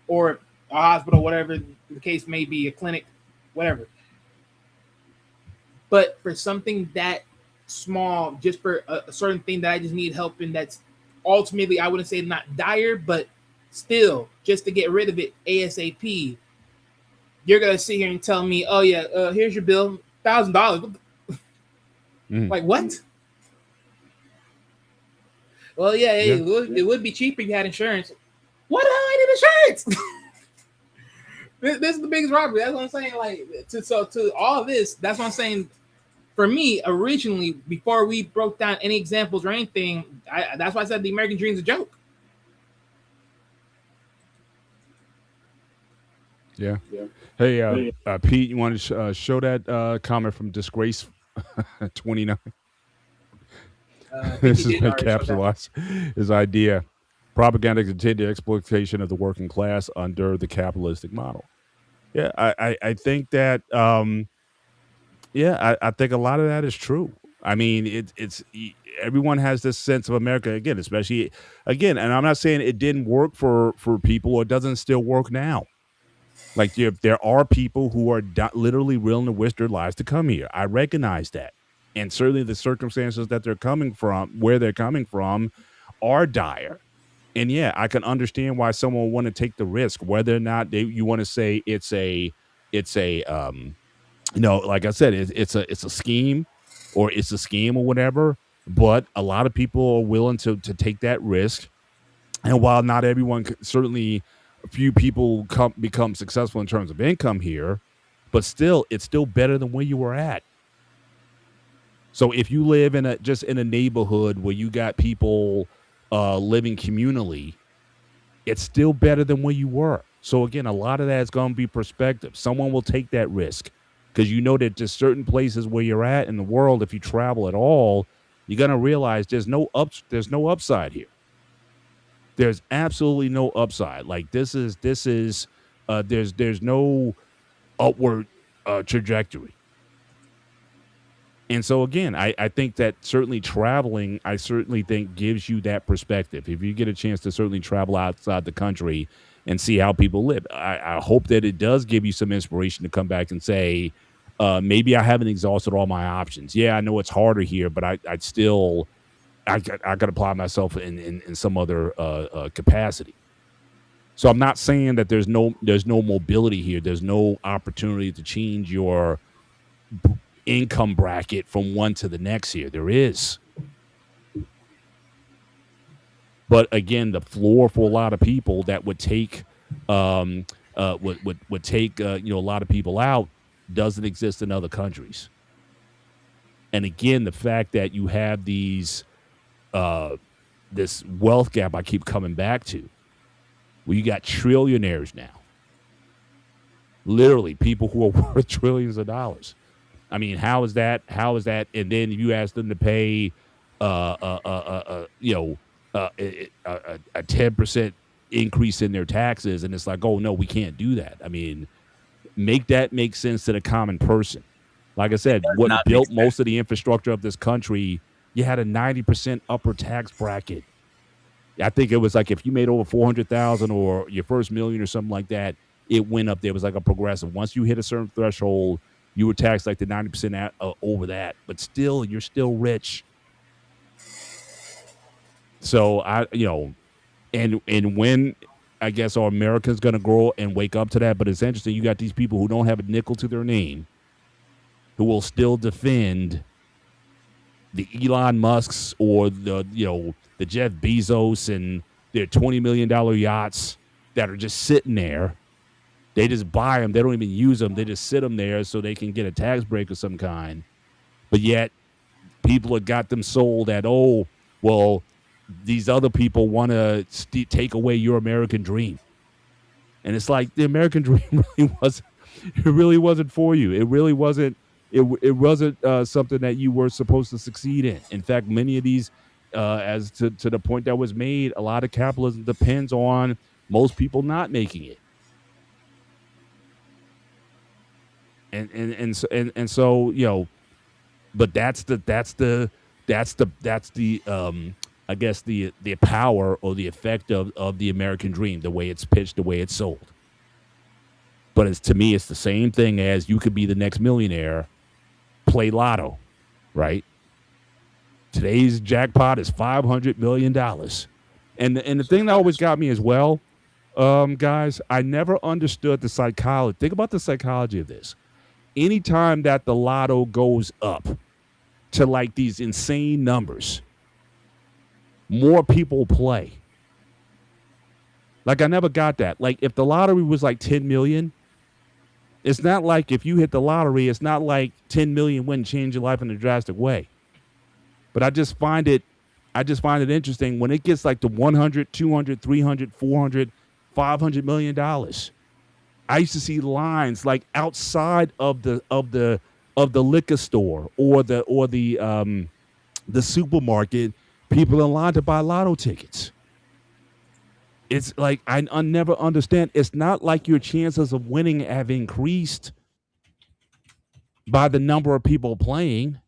or a hospital, whatever the case may be, a clinic, whatever. But for something that small, just for a certain thing that I just need help in, that's ultimately, I wouldn't say not dire, but still just to get rid of it ASAP, you're gonna sit here and tell me, oh yeah, here's your bill, $1,000. Like what? Well, yeah, hey, it would be cheaper if you had insurance. What the hell? I need insurance. This is the biggest robbery. That's what I'm saying. Like to all of this, that's what I'm saying. For me, originally, before we broke down any examples or anything, that's why I said the American dream is a joke. Yeah. Hey, Pete, you want to show that comment from Disgrace 29? This is to capitalize his idea. Propaganda continued exploitation of the working class under the capitalistic model. Yeah, I think that I think a lot of that is true. I mean, it's everyone has this sense of America again, especially again, and I'm not saying it didn't work for people or it doesn't still work now. Like there are people who are literally willing to risk their lives to come here. I recognize that, and certainly the circumstances that they're coming from, where they're coming from, are dire. And yeah, I can understand why someone would want to take the risk, whether or not you want to say it's a like I said, it's a scheme or it's a scheme or whatever. But a lot of people are willing to take that risk. And while not everyone, certainly a few people become successful in terms of income here, but still, it's still better than where you were at. So if you live in a neighborhood where you got people living communally, it's still better than where you were. So again, a lot of that is going to be perspective. Someone will take that risk because you know that just certain places where you're at in the world, if you travel at all, you're going to realize there's no upside here. There's absolutely no upside. Like there's no upward trajectory. And so again, I think that certainly traveling, I certainly think gives you that perspective. If you get a chance to certainly travel outside the country and see how people live, I hope that it does give you some inspiration to come back and say, maybe I haven't exhausted all my options. Yeah, I know it's harder here, but I got to apply myself in some other capacity. So I'm not saying that there's no mobility here. There's no opportunity to change your income bracket from one to the next here. There is. But again, the floor for a lot of people that would take would take a lot of people out doesn't exist in other countries. And again, the fact that you have these this wealth gap I keep coming back to, where you got trillionaires now. Literally people who are worth trillions of dollars. I mean, how is that? And then you ask them to pay a 10% increase in their taxes, and it's like, oh no, we can't do that. I mean, make that make sense to the common person. Like I said, what built most of the infrastructure of this country, you had a 90% upper tax bracket. I think it was like if you made over 400,000 or your first million or something like that, it went up there. It was like a progressive. Once you hit a certain threshold, you were taxed like the 90% over that, but still, you're still rich. So and when I guess our America's going to grow and wake up to that, but it's interesting. You got these people who don't have a nickel to their name, who will still defend the Elon Musks or the Jeff Bezos and their $20 million yachts that are just sitting there. They just buy them. They don't even use them. They just sit them there so they can get a tax break of some kind. But yet people have got them sold at, these other people want to take away your American dream. And it's like the American dream really wasn't for you. It really wasn't. It wasn't something that you were supposed to succeed in. In fact, many of these, as to the point that was made, a lot of capitalism depends on most people not making it. and so but that's the I guess the power or the effect of the American dream, the way it's pitched, the way it's sold. But it's, to me, it's the same thing as you could be the next millionaire, play lotto, right? Today's jackpot is $500 million. And the thing that always got me as well, guys, I never understood the psychology. Think about the psychology of this. Anytime that the lotto goes up to like these insane numbers, more people play. Like, I never got that. Like, if the lottery was like 10 million, it's not like if you hit the lottery, it's not like 10 million wouldn't change your life in a drastic way. But I just find it interesting when it gets like to 100, 200, 300, 400, 500 million dollars. I used to see lines like outside of the liquor store or the supermarket, people in line to buy lotto tickets. It's like I never understand. It's not like your chances of winning have increased by the number of people playing.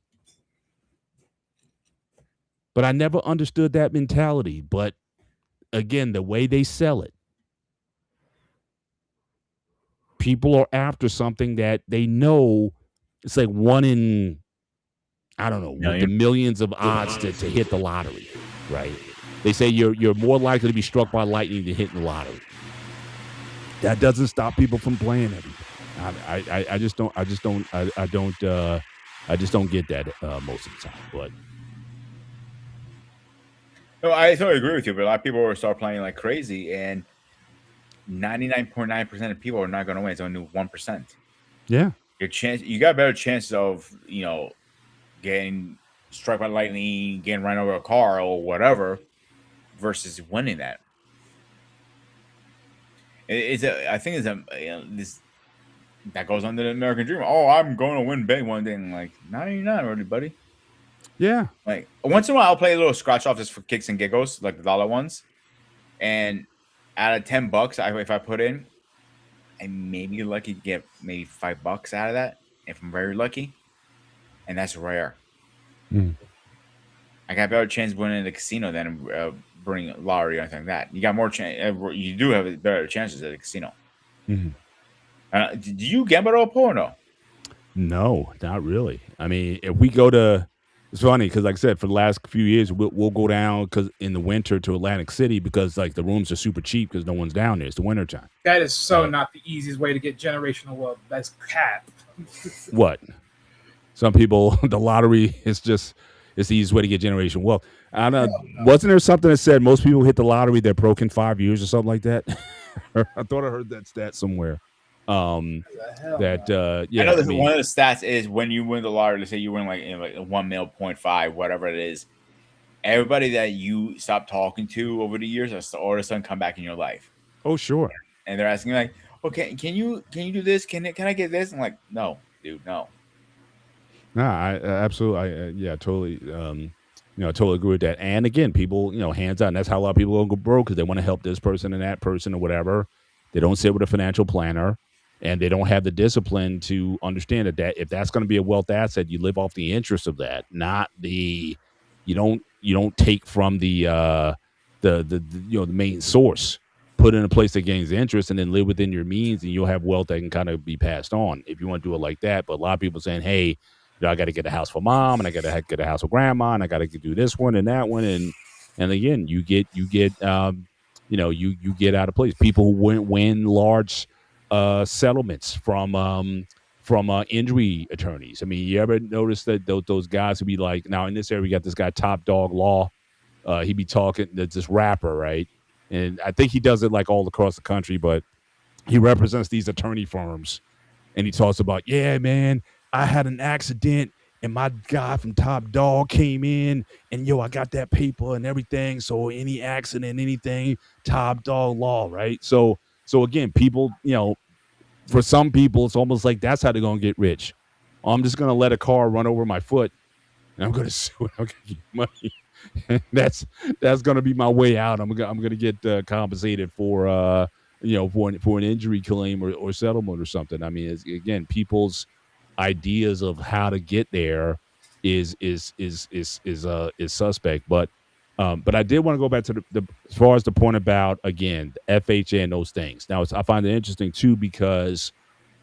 But I never understood that mentality. But again, the way they sell it, people are after something that they know it's like one in, I don't know, with the millions of odds to hit the lottery, right? They say you're more likely to be struck by lightning than hitting the lottery. That doesn't stop people from playing everything. I just don't get that most of the time. But No, I totally agree with you. But a lot of people will start playing like crazy, and 99.9% of people are not going to win. It's only 1%. yeah, You got better chances of getting struck by lightning, getting run over a car or whatever, versus winning that. I think this that goes under the American dream. Oh, I'm going to win big one day. And like, no, you're not, really, buddy. yeah. Like once in a while, I'll play a little scratch off just for kicks and giggles, like the dollar ones. And out of $10, if I put in, I may be lucky to get maybe $5 out of that if I'm very lucky, and that's rare. I got a better chance of winning in the casino than winning lottery or anything like that. You got more chance. You do have better chances at the casino. Mm-hmm. Do you gamble at all, Paul, or no? No, not really. I mean, if we go to, it's funny because, like I said, for the last few years, we'll go down because in the winter to Atlantic City because like the rooms are super cheap because no one's down there. It's the winter time. That is so not the easiest way to get generational wealth. That's cap. What? Some people, the lottery is just, it's the easiest way to get generational wealth. I don't know. Wasn't there something that said most people hit the lottery, they're broke in 5 years or something like that? I thought I heard that stat somewhere. Yeah. I know one of the stats is when you win the lottery. Let's say you win like 1.5 whatever it is. Everybody that you stop talking to over the years are all of a sudden come back in your life. Oh, sure. And they're asking like, okay, can you do this? Can I get this? I'm like, no, dude, no. Nah, I absolutely, totally. I totally agree with that. And again, people, hands out. And that's how a lot of people go broke because they want to help this person and that person or whatever. They don't sit with a financial planner, and they don't have the discipline to understand that if that's going to be a wealth asset, you live off the interest of that, not the. You don't take from the main source, put in a place that gains interest, and then live within your means, and you'll have wealth that can kind of be passed on if you want to do it like that. But a lot of people saying, hey, I got to get a house for mom, and I got to get a house for grandma, and I got to do this one and that one, and again, you get out of place. People who win large settlements from injury attorneys. I mean, you ever notice that those guys who be like, now in this area we got this guy Top Dog Law. He be talking, this rapper, right? And I think he does it like all across the country, but he represents these attorney firms, and he talks about, yeah, man, I had an accident and my guy from Top Dog came in and I got that paper and everything. So any accident, anything, Top Dog Law, right? So again, people, for some people, it's almost like that's how they're going to get rich. I'm just going to let a car run over my foot and I'm going to sue it. I'm going to get money. that's going to be my way out. I'm going to get compensated for an injury claim or settlement or something. I mean, again, people's ideas of how to get there is suspect. But I did want to go back to the as far as the point about again the FHA and those things. Now I find it interesting too because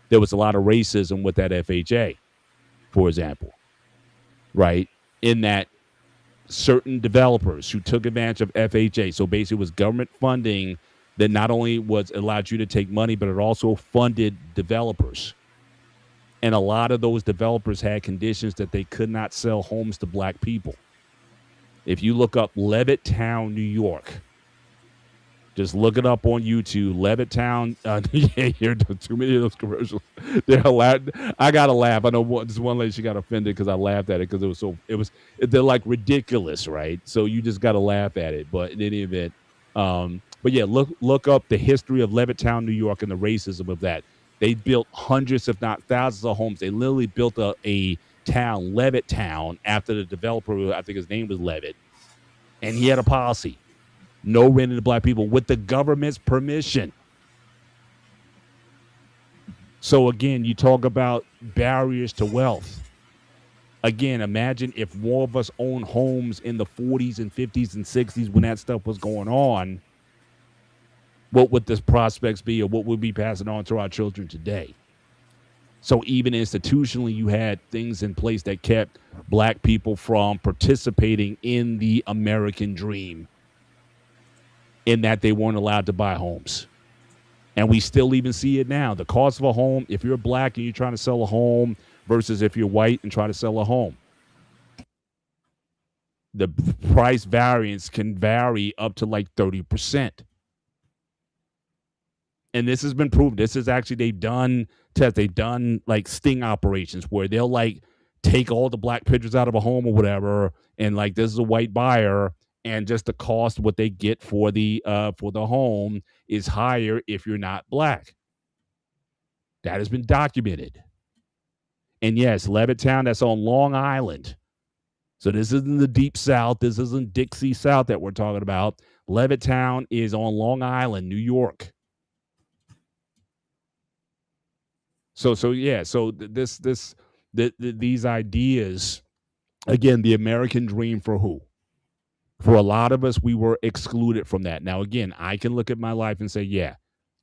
there was a lot of racism with that FHA, for example, right? In that certain developers who took advantage of FHA, so basically it was government funding that not only was allowed you to take money, but it also funded developers. And a lot of those developers had conditions that they could not sell homes to black people. If you look up Levittown, New York, just look it up on YouTube. Levittown. Yeah, you're doing too many of those commercials. They're hilarious. I gotta laugh. I know this one lady, she got offended because I laughed at it because they're like ridiculous, right? So you just gotta laugh at it. But in any event, but yeah, look up the history of Levittown, New York, and the racism of that. They built hundreds, if not thousands, of homes. They literally built a town, Levittown, after the developer. I think his name was Levitt, and he had a policy. No renting to black people with the government's permission. So again, you talk about barriers to wealth. Again, imagine if more of us owned homes in the 40s and 50s and 60s when that stuff was going on. What would the prospects be, or what would we be passing on to our children today? So even institutionally, you had things in place that kept black people from participating in the American dream, in that they weren't allowed to buy homes. And we still even see it now. The cost of a home, if you're black and you're trying to sell a home versus if you're white and trying to sell a home, the price variance can vary up to like 30%. And this has been proven. This is actually, they've done tests. They've done like sting operations where they'll like take all the black pictures out of a home or whatever. And like, this is a white buyer, and just the cost, what they get for the home is higher if you're not black. That has been documented. And yes, Levittown, that's on Long Island. So this isn't the deep South. This isn't Dixie South that we're talking about. Levittown is on Long Island, New York. So yeah, so these ideas, again, the American dream for who? For a lot of us, we were excluded from that. Now, again, I can look at my life and say, yeah,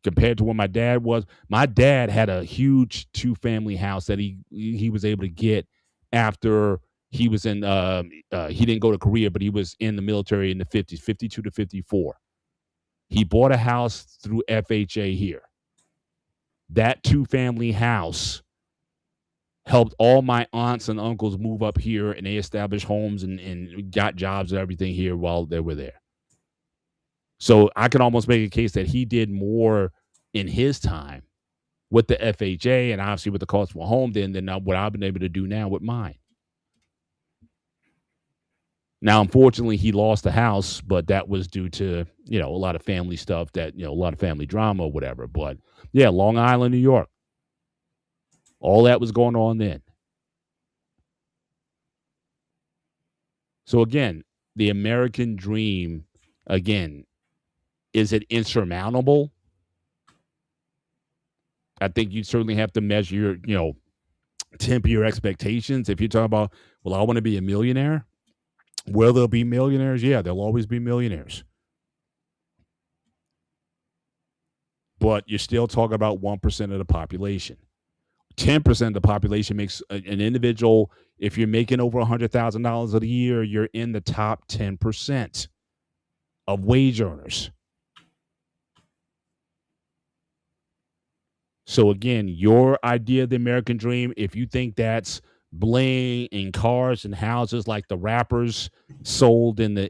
compared to when my dad had a huge 2-family house that he was able to get after he was in, he didn't go to Korea, but he was in the military in the 50s, 52 to 54. He bought a house through FHA here. That 2-family house helped all my aunts and uncles move up here, and they established homes and got jobs and everything here while they were there. So I can almost make a case that he did more in his time with the FHA and obviously with the cost of a home than what I've been able to do now with mine. Now, unfortunately, he lost the house, but that was due to, a lot of family stuff a lot of family drama or whatever. But yeah, Long Island, New York. All that was going on then. So again, the American dream, again, is it insurmountable? I think you certainly have to measure temper your expectations. If you're talking about, well, I want to be a millionaire. Will there be millionaires? Yeah, there'll always be millionaires. But you're still talking about 1% of the population. 10% of the population makes an individual, if you're making over $100,000 a year, you're in the top 10% of wage earners. So again, your idea of the American dream, if you think that's bling and cars and houses like the rappers sold in the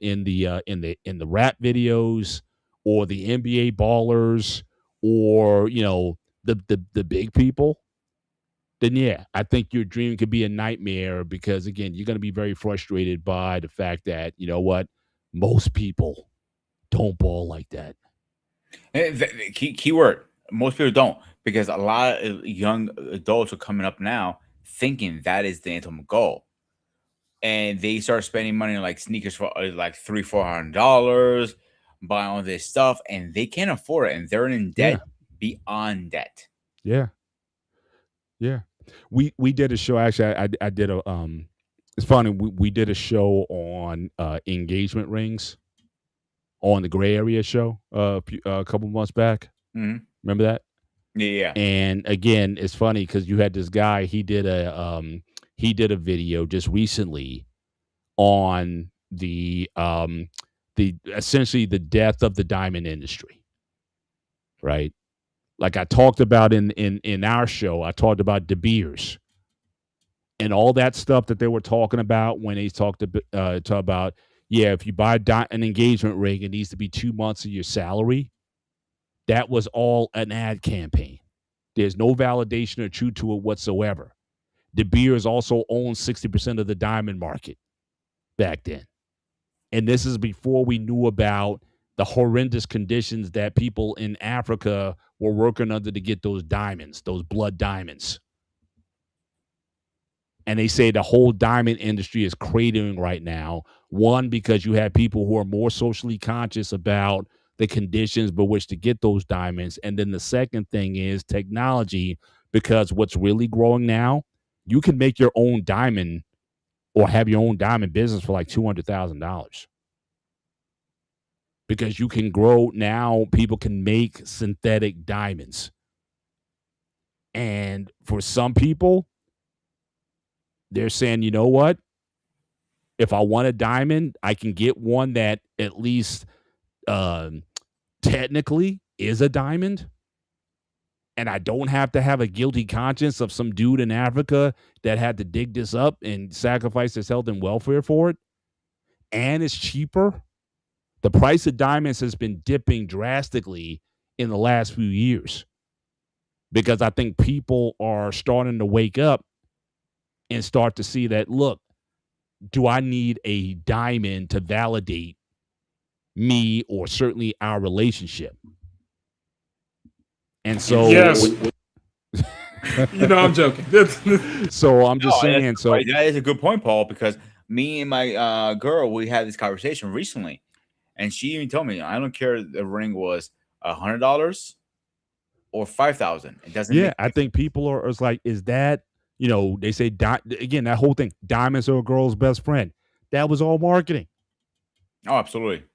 rap videos, or the NBA ballers, or the big people, then yeah, I think your dream could be a nightmare, because again, you're going to be very frustrated by the fact that, most people don't ball like that. The key word, most people don't, because a lot of young adults are coming up now thinking that is the ultimate goal. And they start spending money on like sneakers for like $300-400, buying all this stuff, and they can't afford it, and they're in debt beyond debt. Yeah. We did a show. Actually, I did a It's funny. We did a show on engagement rings on the Gray Area show a couple months back. Mhm. Remember that? Yeah. And again, it's funny because you had this guy. He did a video just recently on the essentially the death of the diamond industry, right? Like I talked about in our show, I talked about De Beers and all that stuff that they were talking about when they talked about, yeah, if you buy an engagement ring, it needs to be 2 months of your salary. That was all an ad campaign. There's no validation or truth to it whatsoever. De Beers also owned 60% of the diamond market back then. And this is before we knew about the horrendous conditions that people in Africa were working under to get those diamonds, those blood diamonds. And they say the whole diamond industry is cratering right now. One, because you have people who are more socially conscious about the conditions by which to get those diamonds. And then the second thing is technology, because what's really growing now, you can make your own diamond or have your own diamond business for like $200,000. Because you can grow now, people can make synthetic diamonds. And for some people, they're saying, you know what? If I want a diamond, I can get one that at least technically is a diamond. And I don't have to have a guilty conscience of some dude in Africa that had to dig this up and sacrifice his health and welfare for it. And it's cheaper. The price of diamonds has been dipping drastically in the last few years because I think people are starting to wake up and start to see that, look, do I need a diamond to validate me or certainly our relationship? And so, Yes. I'm joking. So I'm just saying. So that is a good point, Paul, because me and my girl, we had this conversation recently, and she even told me, I don't care if the ring was $100 or $5,000. It doesn't. Yeah, I think people are like, is that, they say, again, that whole thing, diamonds are a girl's best friend. That was all marketing. Oh, absolutely.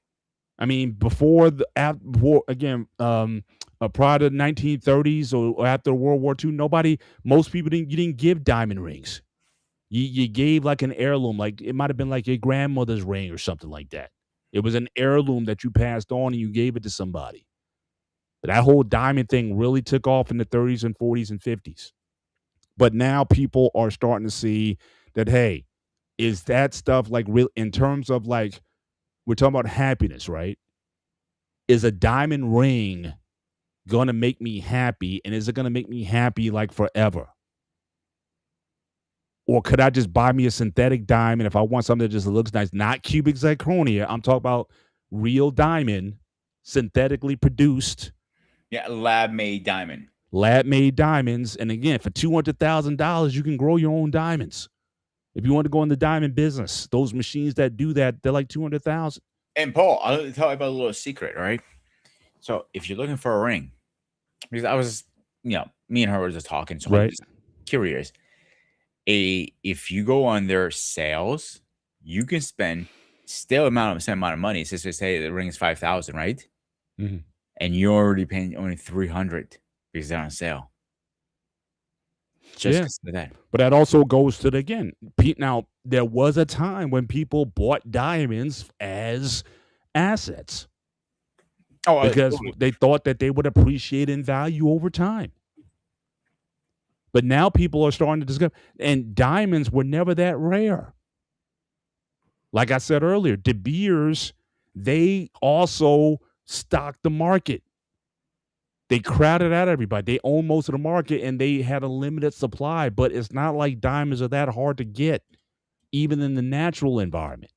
I mean, prior to the 1930s or after World War II, most people you didn't give diamond rings. You gave like an heirloom, like it might have been like your grandmother's ring or something like that. It was an heirloom that you passed on and you gave it to somebody. But that whole diamond thing really took off in the 30s and 40s and 50s. But now people are starting to see that, hey, is that stuff like real in terms of like, we're talking about happiness, right? Is a diamond ring going to make me happy? And is it going to make me happy like forever? Or could I just buy me a synthetic diamond if I want something that just looks nice? Not cubic zirconia. I'm talking about real diamond, synthetically produced. Yeah, lab-made diamond. Lab-made diamonds. And again, for $200,000, you can grow your own diamonds. If you want to go in the diamond business, those machines that do that, they're like $200,000. And Paul, I'll tell you about a little secret, all right? So if you're looking for a ring, because I was, me and her were just talking, so I'm just curious. If you go on their sales, you can spend still same amount of money. Since they say the ring is $5,000, right? Mm-hmm. And you're already paying only $300 because they're on sale. Just for that. But that also goes to now there was a time when people bought diamonds as assets. Oh, because they thought that they would appreciate in value over time. But now people are starting to discover, and diamonds were never that rare. Like I said earlier, De Beers, they also stocked the market. They crowded out everybody. They own most of the market, and they had a limited supply. But it's not like diamonds are that hard to get, even in the natural environment.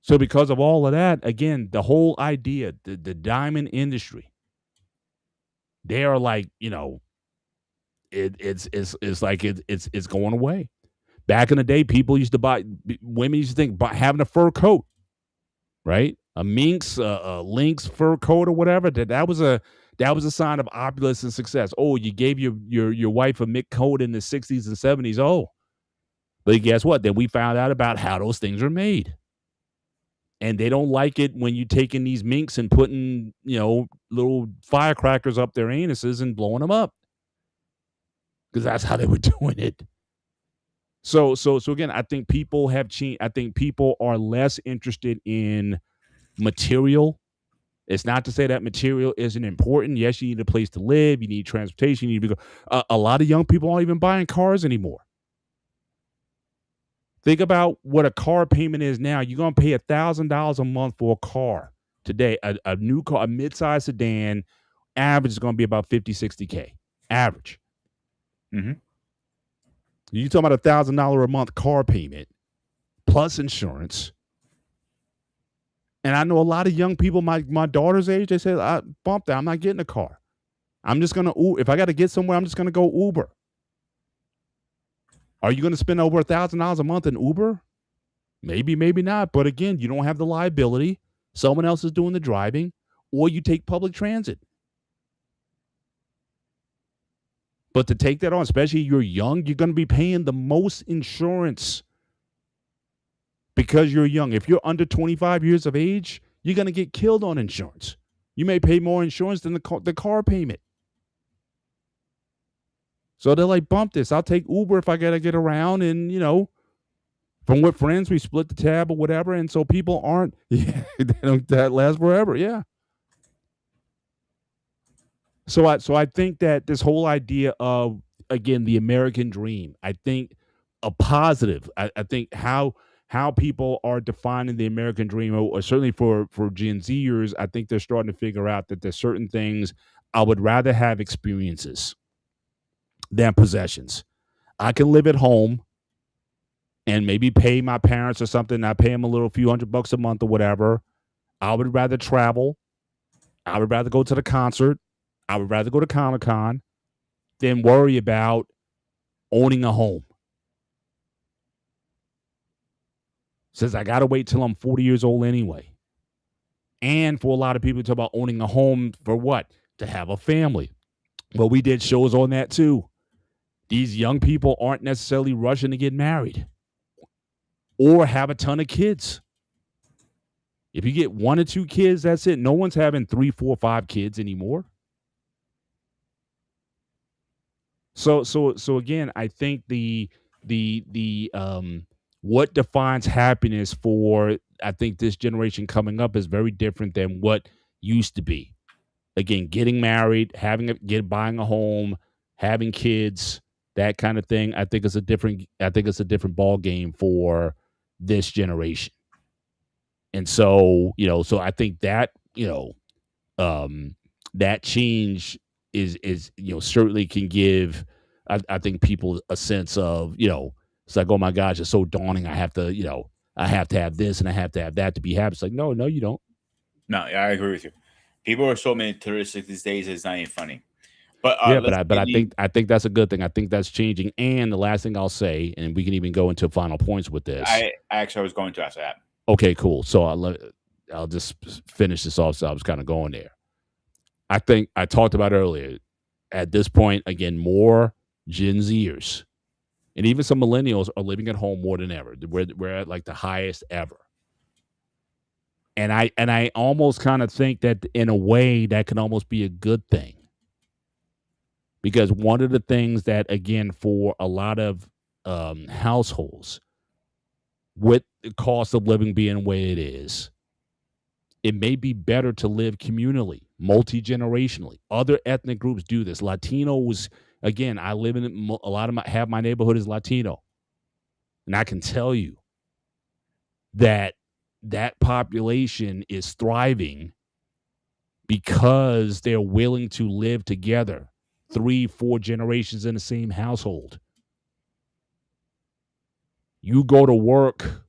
So because of all of that, again, the whole idea, the diamond industry, they are like, it's like it's going away. Back in the day, women used to think about having a fur coat, right? A lynx fur coat or whatever. That That was a sign of opulence and success. Oh, you gave your wife a Mick coat in the 60s and 70s. Oh, but guess what? Then we found out about how those things are made. And they don't like it when you taking these minks and putting, little firecrackers up their anuses and blowing them up. Because that's how they were doing it. So again, I think people have changed. I think people are less interested in material. It's not to say that material isn't important. Yes, you need a place to live. You need transportation. You need to go. A lot of young people aren't even buying cars anymore. Think about what a car payment is now. You're going to pay $1,000 a month for a car today. A new car, a midsize sedan, average is going to be about 50, 60K. Average. Mm-hmm. You're talking about $1,000 a month car payment plus insurance. And I know a lot of young people, my daughter's age, they say, bump that. I'm not getting a car. I'm just going to, if I got to get somewhere, I'm just going to go Uber. Are you going to spend over $1,000 a month in Uber? Maybe, maybe not. But again, you don't have the liability. Someone else is doing the driving, or you take public transit. But to take that on, especially you're young, you're going to be paying the most insurance because you're young. If you're under 25 years of age, you're going to get killed on insurance. You may pay more insurance than the car payment. So they're like, bump this. I'll take Uber if I got to get around. And, from with friends, we split the tab or whatever. And so people aren't, that lasts forever. Yeah. So I think that this whole idea of, again, the American dream, I think a positive, I think how people are defining the American dream, or certainly for Gen Zers, I think they're starting to figure out that there's certain things I would rather have experiences than possessions. I can live at home and maybe pay my parents or something. I pay them a few $100 a month or whatever. I would rather travel. I would rather go to the concert. I would rather go to Comic-Con than worry about owning a home. Says I got to wait till I'm 40 years old anyway. And for a lot of people to talk about owning a home for what? To have a family. Well, we did shows on that too. These young people aren't necessarily rushing to get married or have a ton of kids. If you get 1 or 2 kids, that's it. No one's having 3, 4, 5 kids anymore. So again, I think the what defines happiness for, I think, this generation coming up is very different than what used to be. Again, getting married, buying a home, having kids, that kind of thing. I think it's a different ball game for this generation. And so, so I think that, that change is certainly can give, I think, people a sense of, it's like, oh my gosh, it's so daunting. I have to have this and I have to have that to be happy. It's like, no, you don't. No, I agree with you. People are so militaristic these days. It's not even funny. But I think that's a good thing. I think that's changing. And the last thing I'll say, and we can even go into final points with this. I was going to ask that. Okay, cool. So I'll just finish this off. So I was kind of going there. I think I talked about earlier. At this point, again, more Gen Zers and even some millennials are living at home more than ever. We're at like the highest ever. And I almost kind of think that in a way that can almost be a good thing. Because one of the things that, again, for a lot of households, with the cost of living being the way it is, it may be better to live communally, multi-generationally. Other ethnic groups do this. Latinos, again, I live in a lot of half my neighborhood is Latino. And I can tell you that population is thriving because they're willing to live together 3, 4 generations in the same household. You go to work,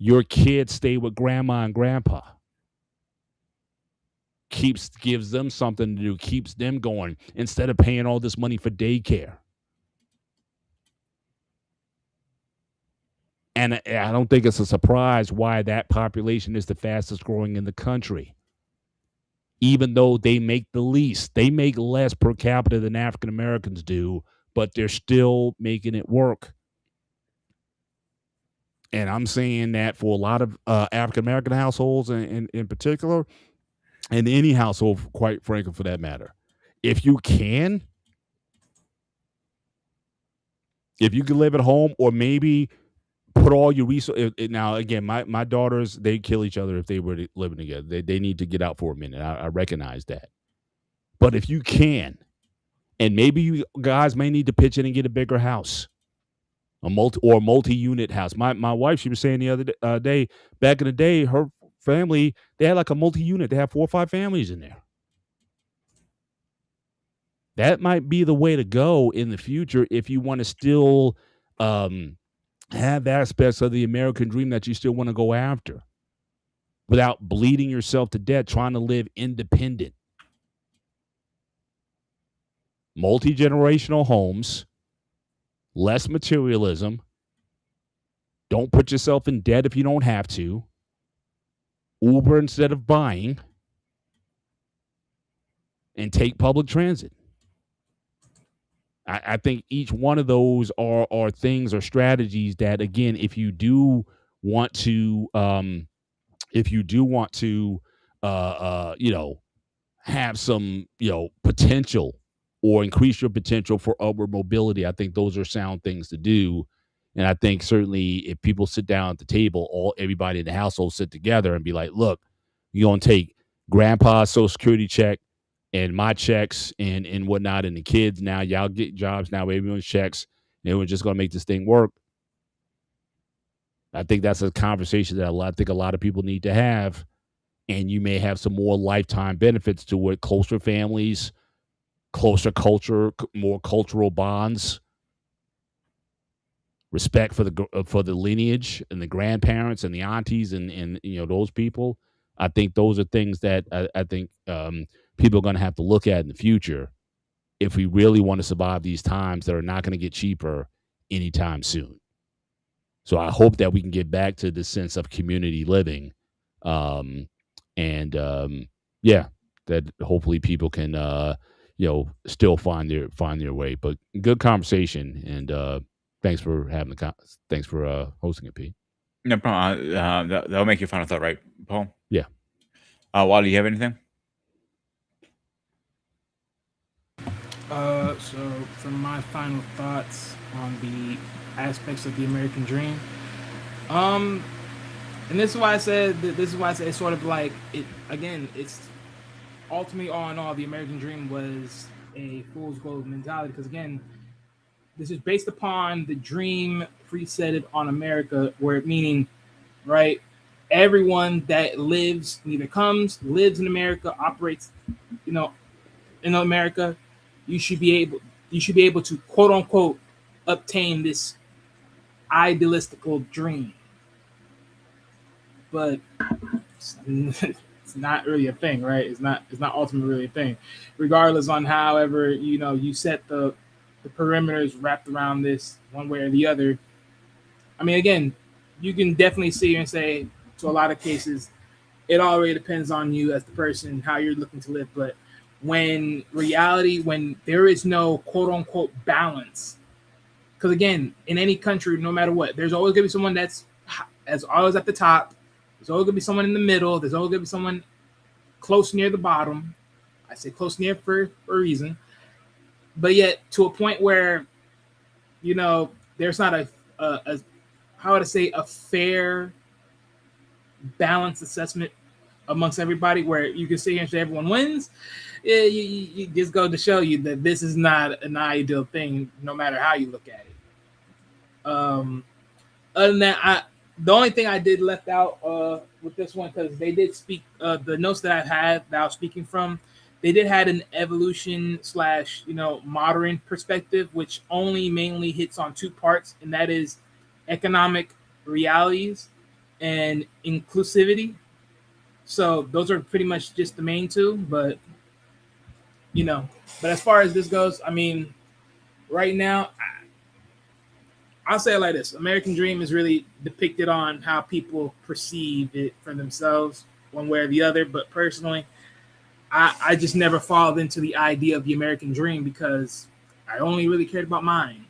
your kids stay with grandma and grandpa. Gives them something to do, keeps them going instead of paying all this money for daycare. And I don't think it's a surprise why that population is the fastest growing in the country. even though they make the least. They make less per capita than African Americans do, but they're still making it work. And I'm saying that for a lot of African American households in particular, and any household, quite frankly, for that matter. If you can live at home, or maybe put all your resources. Now, again, my daughters, they kill each other if they were living together. They need to get out for a minute. I recognize that. But if you can, and maybe you guys may need to pitch in and get a bigger house, a multi-unit house. My wife, she was saying the other day, back in the day, her family, they had like a multi-unit. They have 4 or 5 families in there. That might be the way to go in the future if you want to still have aspects of the American dream that you still want to go after without bleeding yourself to death trying to live independent. Multi-generational homes, less materialism. Don't put yourself in debt if you don't have to. Uber instead of buying. And take public transit. I think each one of those are things or strategies that, again, if you do want to, have some, potential or increase your potential for upward mobility, I think those are sound things to do. And I think certainly if people sit down at the table, everybody in the household sit together and be like, look, you're going to take grandpa's Social Security check and my checks and whatnot, and the kids now, y'all get jobs now, everyone's checks, and we're just going to make this thing work. I think that's a conversation that I think a lot of people need to have, and you may have some more lifetime benefits to it, closer families, closer culture, more cultural bonds, respect for the lineage and the grandparents and the aunties and those people. I think those are things that I think people are going to have to look at in the future if we really want to survive these times that are not going to get cheaper anytime soon. So I hope that we can get back to the sense of community living, that hopefully people can still find their way. But good conversation, and thanks for hosting it, Pete. No problem. That'll make your final thought, right, Paul? Yeah. Wally, you have anything? So for my final thoughts on the aspects of the American dream, and this is why I said it's sort of like it again. It's ultimately, all in all, the American dream was a fool's gold mentality, because again, this is based upon the dream presetted on America, meaning, right, everyone that lives in America, operates, in America, you should be able to, quote unquote, obtain this idealistical dream. But it's not really a thing, right? It's not ultimately really a thing, regardless on however you set the perimeters wrapped around this one way or the other. I mean, again, you can definitely see and say, to a lot of cases, it already depends on you as the person, how you're looking to live. But when there is no quote unquote balance, because again, in any country, no matter what, there's always gonna be someone that's always at the top. There's always gonna be someone in the middle. There's always gonna be someone close near the bottom. I say close near for a reason. But yet, to a point where, there's not a how would I say, a fair, balanced assessment amongst everybody, where you can sit here and say everyone wins. Yeah, you just go to show you that this is not an ideal thing, no matter how you look at it. Other than that, the only thing I did left out with this one, because they did speak, the notes that I had that I was speaking from, they did had an evolution / modern perspective, which only mainly hits on 2 parts, and that is economic realities and inclusivity. So those are pretty much just the main 2, but as far as this goes, I mean, right now, I'll say it like this: American Dream is really depicted on how people perceive it for themselves, one way or the other. But personally, I just never followed into the idea of the American dream because I only really cared about mine.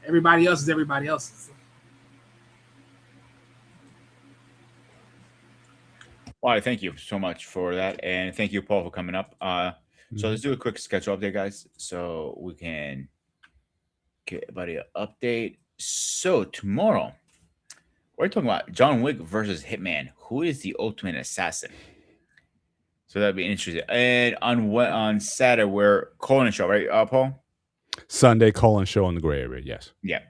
Everybody else is everybody else's. Well, thank you so much for that, and thank you, Paul, for coming up. So let's do a quick schedule update, guys, so we can get everybody an update. So tomorrow, we're talking about John Wick versus Hitman. Who is the ultimate assassin? So that'd be interesting. And on Saturday, we're calling a show, right, Paul? Sunday call-in show in the gray area. Yes. Yeah.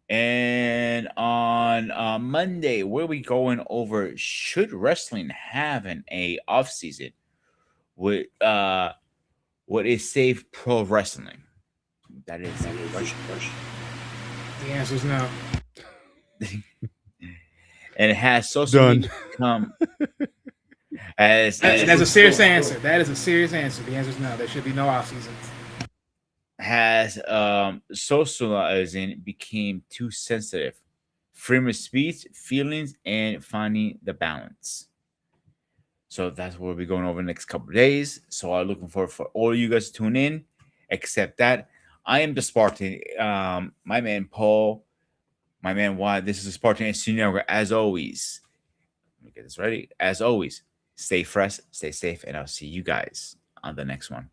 And on Monday, where we going over should wrestling have a off season? What is safe pro wrestling? That is a question. The answer is no. And it has social media become as That's a serious answer. That is a serious answer. The answer is no. There should be no off seasons. has socializing became too sensitive. Freedom of speech, feelings, and finding the balance. So that's what we'll be going over the next couple of days. So I'm looking forward for all of you guys to tune in. Except that I am the Spartan. My man Paul, my man Wyatt. This is the Spartan HQ Network. As always, let me get this ready. As always, stay fresh, stay safe, and I'll see you guys on the next one.